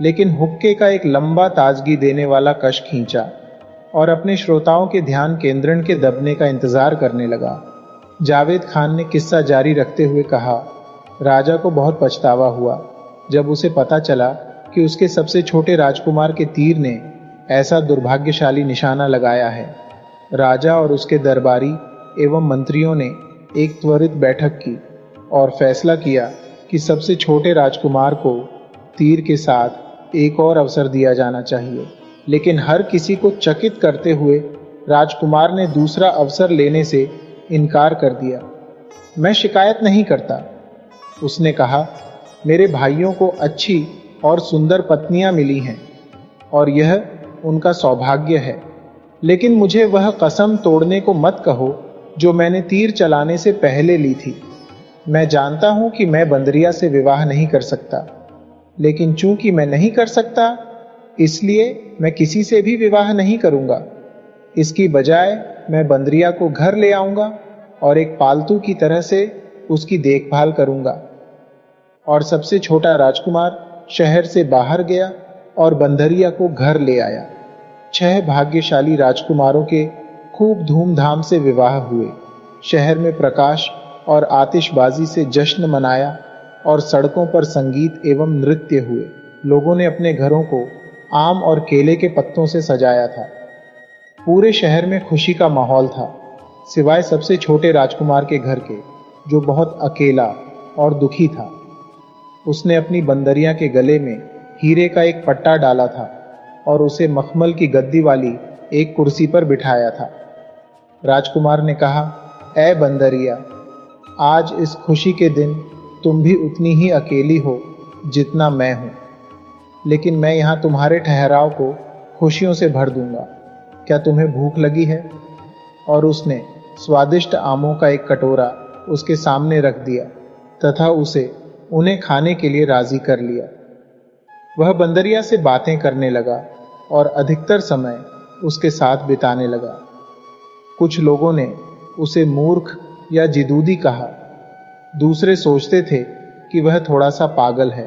लेकिन हुक्के का एक लंबा ताजगी देने वाला कश खींचा और अपने श्रोताओं के ध्यान केंद्रण के दबने का इंतजार करने लगा। जावेद खान ने किस्सा जारी रखते हुए कहा, राजा को बहुत पछतावा हुआ जब उसे पता चला कि उसके सबसे छोटे राजकुमार के तीर ने ऐसा दुर्भाग्यशाली निशाना लगाया है। राजा और उसके दरबारी एवं मंत्रियों ने एक त्वरित बैठक की और फैसला किया कि सबसे छोटे राजकुमार को तीर के साथ एक और अवसर दिया जाना चाहिए। लेकिन हर किसी को चकित करते हुए राजकुमार ने दूसरा अवसर लेने से इनकार कर दिया। मैं शिकायत नहीं करता, उसने कहा। मेरे भाइयों को अच्छी और सुंदर पत्नियां मिली हैं और यह उनका सौभाग्य है, लेकिन मुझे वह कसम तोड़ने को मत कहो जो मैंने तीर चलाने से पहले ली थी। मैं जानता हूं कि मैं बंदरिया से विवाह नहीं कर सकता, लेकिन चूंकि मैं नहीं कर सकता इसलिए मैं किसी से भी विवाह नहीं करूंगा। इसकी बजाय मैं बंदरिया को घर ले आऊंगा और एक पालतू की तरह से उसकी देखभाल करूंगा। और सबसे छोटा राजकुमार शहर से बाहर गया और बंदरिया को घर ले आया। 6 भाग्यशाली राजकुमारों के खूब धूमधाम से विवाह हुए। शहर में प्रकाश और आतिशबाजी से जश्न मनाया और सड़कों पर संगीत एवं नृत्य हुए। लोगों ने अपने घरों को आम और केले के पत्तों से सजाया था। पूरे शहर में खुशी का माहौल था, सिवाय सबसे छोटे राजकुमार के घर के, जो बहुत अकेला और दुखी था। उसने अपनी बंदरिया के गले में हीरे का एक पट्टा डाला था और उसे मखमल की गद्दी वाली एक कुर्सी पर बिठाया था। राजकुमार ने कहा, ऐ बंदरिया, आज इस खुशी के दिन तुम भी उतनी ही अकेली हो जितना मैं हूं, लेकिन मैं यहां तुम्हारे ठहराव को खुशियों से भर दूंगा। क्या तुम्हें भूख लगी है? और उसने स्वादिष्ट आमों का एक कटोरा उसके सामने रख दिया तथा उसे उन्हें खाने के लिए राजी कर लिया। वह बंदरिया से बातें करने लगा और अधिकतर समय उसके साथ बिताने लगा। कुछ लोगों ने उसे मूर्ख या जिदूदी कहा, दूसरे सोचते थे कि वह थोड़ा सा पागल है।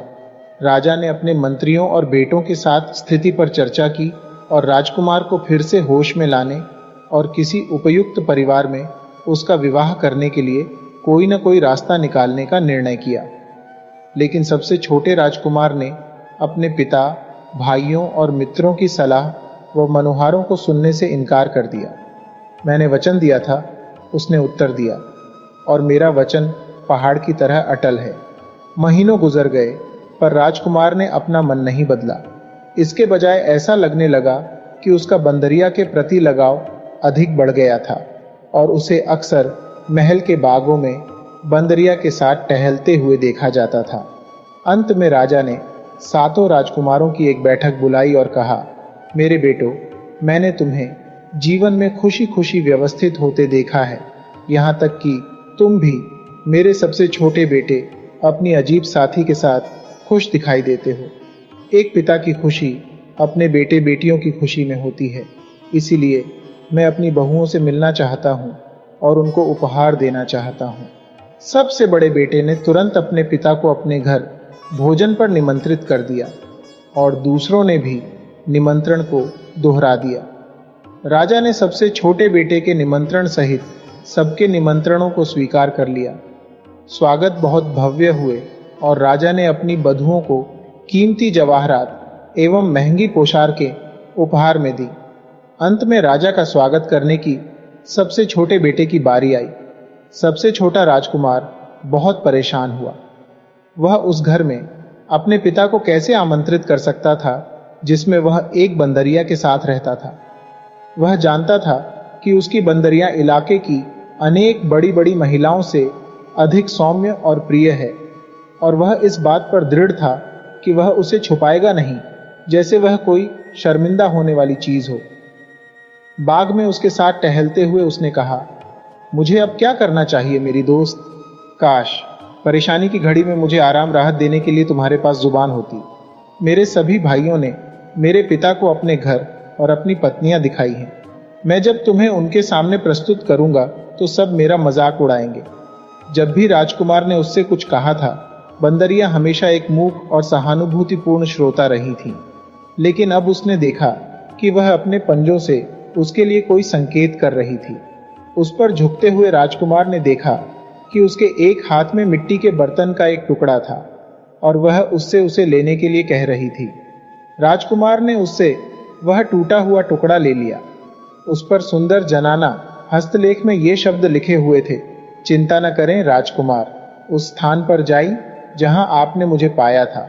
राजा ने अपने मंत्रियों और बेटों के साथ स्थिति पर चर्चा की और राजकुमार को फिर से होश में लाने और किसी उपयुक्त परिवार में उसका विवाह करने के लिए कोई न कोई रास्ता निकालने का निर्णय किया। लेकिन सबसे छोटे राजकुमार ने अपने पिता, भाइयों और मित्रों की सलाह व मनोहारों को सुनने से इनकार कर दिया। मैंने वचन दिया था, उसने उत्तर दिया, और मेरा वचन पहाड़ की तरह अटल है। महीनों गुजर गए पर राजकुमार ने अपना मन नहीं बदला। इसके बजाय ऐसा लगने लगा कि उसका बंदरिया के प्रति लगाव अधिक बढ़ गया था और उसे अक्सर महल के बागों में बंदरिया के साथ टहलते हुए देखा जाता था। अंत में राजा ने 7 राजकुमारों की एक बैठक बुलाई और कहा, मेरे बेटो, मैंने तुम्हें जीवन में खुशी खुशी व्यवस्थित होते देखा है, यहाँ तक कि तुम भी, मेरे सबसे छोटे बेटे, अपनी अजीब साथी के साथ खुश दिखाई देते हो। एक पिता की खुशी अपने बेटे बेटियों की खुशी में होती है। इसीलिए मैं अपनी बहुओं से मिलना चाहता हूँ और उनको उपहार देना चाहता हूँ। सबसे बड़े बेटे ने तुरंत अपने पिता को अपने घर भोजन पर निमंत्रित कर दिया और दूसरों ने भी निमंत्रण को दोहरा दिया। राजा ने सबसे छोटे बेटे के निमंत्रण सहित सबके निमंत्रणों को स्वीकार कर लिया। स्वागत बहुत भव्य हुए और राजा ने अपनी बधुओं को कीमती जवाहरात एवं महंगी पोशाकें उपहार में दी। अंत में राजा का स्वागत करने की सबसे छोटे बेटे की बारी आई। सबसे छोटा राजकुमार बहुत परेशान हुआ। वह उस घर में अपने पिता को कैसे आमंत्रित कर सकता था जिसमें वह एक बंदरिया के साथ रहता था। वह जानता था कि उसकी बंदरिया इलाके की अनेक बड़ी बड़ी महिलाओं से अधिक सौम्य और प्रिय है और वह इस बात पर दृढ़ था कि वह उसे छुपाएगा नहीं, जैसे वह कोई शर्मिंदा होने वाली चीज हो। बाग में उसके साथ टहलते हुए उसने कहा, मुझे अब क्या करना चाहिए मेरी दोस्त? काश परेशानी की घड़ी में मुझे आराम राहत देने के लिए तुम्हारे पास जुबान होती। मेरे सभी भाइयों ने मेरे पिता को अपने घर और अपनी पत्नियां दिखाई हैं। मैं जब तुम्हें उनके सामने प्रस्तुत करूंगा तो सब मेरा मजाक उड़ाएंगे। जब भी राजकुमार ने उससे कुछ कहा था, बंदरिया हमेशा एक मूक और सहानुभूतिपूर्ण श्रोता रही थी। लेकिन अब उसने देखा कि वह अपने पंजों से उसके लिए कोई संकेत कर रही थी। उस पर झुकते हुए राजकुमार ने देखा कि उसके एक हाथ में मिट्टी के बर्तन का एक टुकड़ा था और वह उससे उसे लेने के लिए कह रही थी। राजकुमार ने उससे वह टूटा हुआ टुकड़ा ले लिया। उस पर सुंदर जनाना हस्तलेख में ये शब्द लिखे हुए थे, चिंता न करें राजकुमार, उस स्थान पर जाई जहां आपने मुझे पाया था।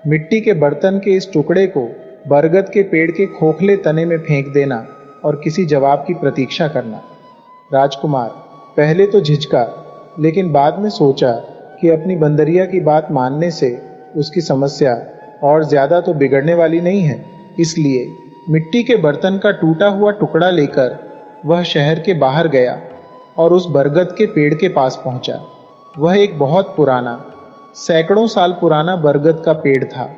मिट्टी के बर्तन के इस टुकड़े को बरगद के पेड़ के खोखले तने में फेंक देना और किसी जवाब की प्रतीक्षा करना। राजकुमार पहले तो झिझका, लेकिन बाद में सोचा कि अपनी बंदरिया की बात मानने से उसकी समस्या और ज्यादा तो बिगड़ने वाली नहीं है। इसलिए मिट्टी के बर्तन का टूटा हुआ टुकड़ा लेकर वह शहर के बाहर गया और उस बरगद के पेड़ के पास पहुंचा। वह एक बहुत पुराना, सैकड़ों साल पुराना बरगद का पेड़ था।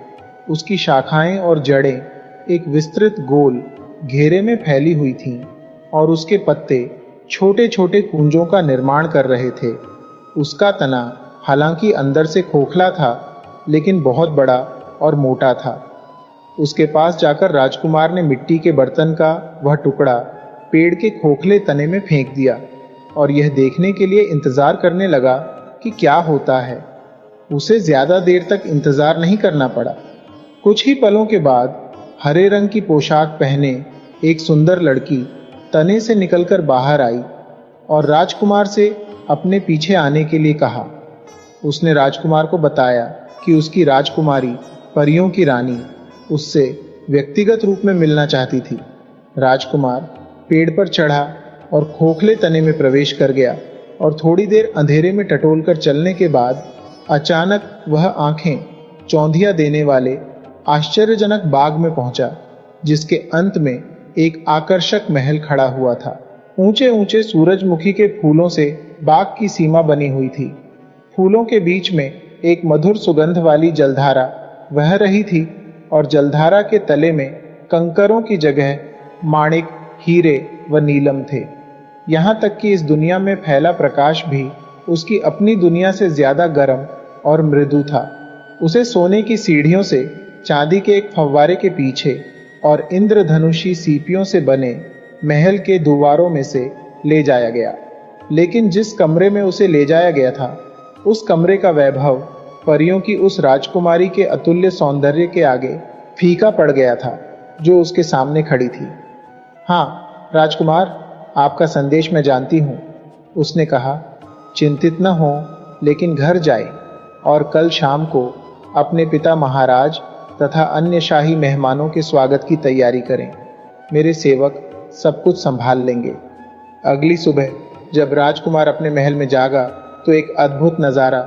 उसकी शाखाएं और जड़ें एक विस्तृत गोल घेरे में फैली हुई थीं और उसके पत्ते छोटे छोटे कुंजों का निर्माण कर रहे थे। उसका तना हालांकि अंदर से खोखला था, लेकिन बहुत बड़ा और मोटा था। उसके पास जाकर राजकुमार ने मिट्टी के बर्तन का वह टुकड़ा पेड़ के खोखले तने में फेंक दिया और यह देखने के लिए इंतजार करने लगा कि क्या होता है। उसे ज्यादा देर तक इंतजार नहीं करना पड़ा। कुछ ही पलों के बाद हरे रंग की पोशाक पहने एक सुंदर लड़की तने से निकलकर बाहर आई और राजकुमार से अपने पीछे आने के लिए कहा। उसने राजकुमार को बताया कि उसकी राजकुमारी, परियों की रानी, उससे व्यक्तिगत रूप में मिलना चाहती थी। राजकुमार पेड़ पर चढ़ा और खोखले तने में प्रवेश कर गया और थोड़ी देर अंधेरे में टटोलकर चलने के बाद अचानक वह आंखें चौंधिया देने वाले आश्चर्यजनक बाग में पहुंचा, जिसके अंत में एक आकर्षक महल खड़ा हुआ था। ऊंचे ऊंचे सूरजमुखी के फूलों से बाग की सीमा बनी हुई थी। फूलों के बीच में एक मधुर सुगंध वाली जलधारा बह रही थी और जलधारा के तले में कंकरों की जगह माणिक, हीरे व नीलम थे। यहाँ तक कि इस दुनिया में फैला प्रकाश भी उसकी अपनी दुनिया से ज्यादा गर्म और मृदु था। उसे सोने की सीढ़ियों से चांदी के एक फव्वारे के पीछे और इंद्रधनुषी सीपियों से बने महल के दुवारों में से ले जाया गया। लेकिन जिस कमरे में उसे ले जाया गया था, उस कमरे का वैभव परियों की उस राजकुमारी के अतुल्य सौंदर्य के आगे फीका पड़ गया था जो उसके सामने खड़ी थी। हाँ राजकुमार, आपका संदेश मैं जानती हूँ, उसने कहा। चिंतित न हो, लेकिन घर जाए और कल शाम को अपने पिता महाराज तथा अन्य शाही मेहमानों के स्वागत की तैयारी करें। मेरे सेवक सब कुछ संभाल लेंगे। अगली सुबह जब राजकुमार अपने महल में जागा तो एक अद्भुत नजारा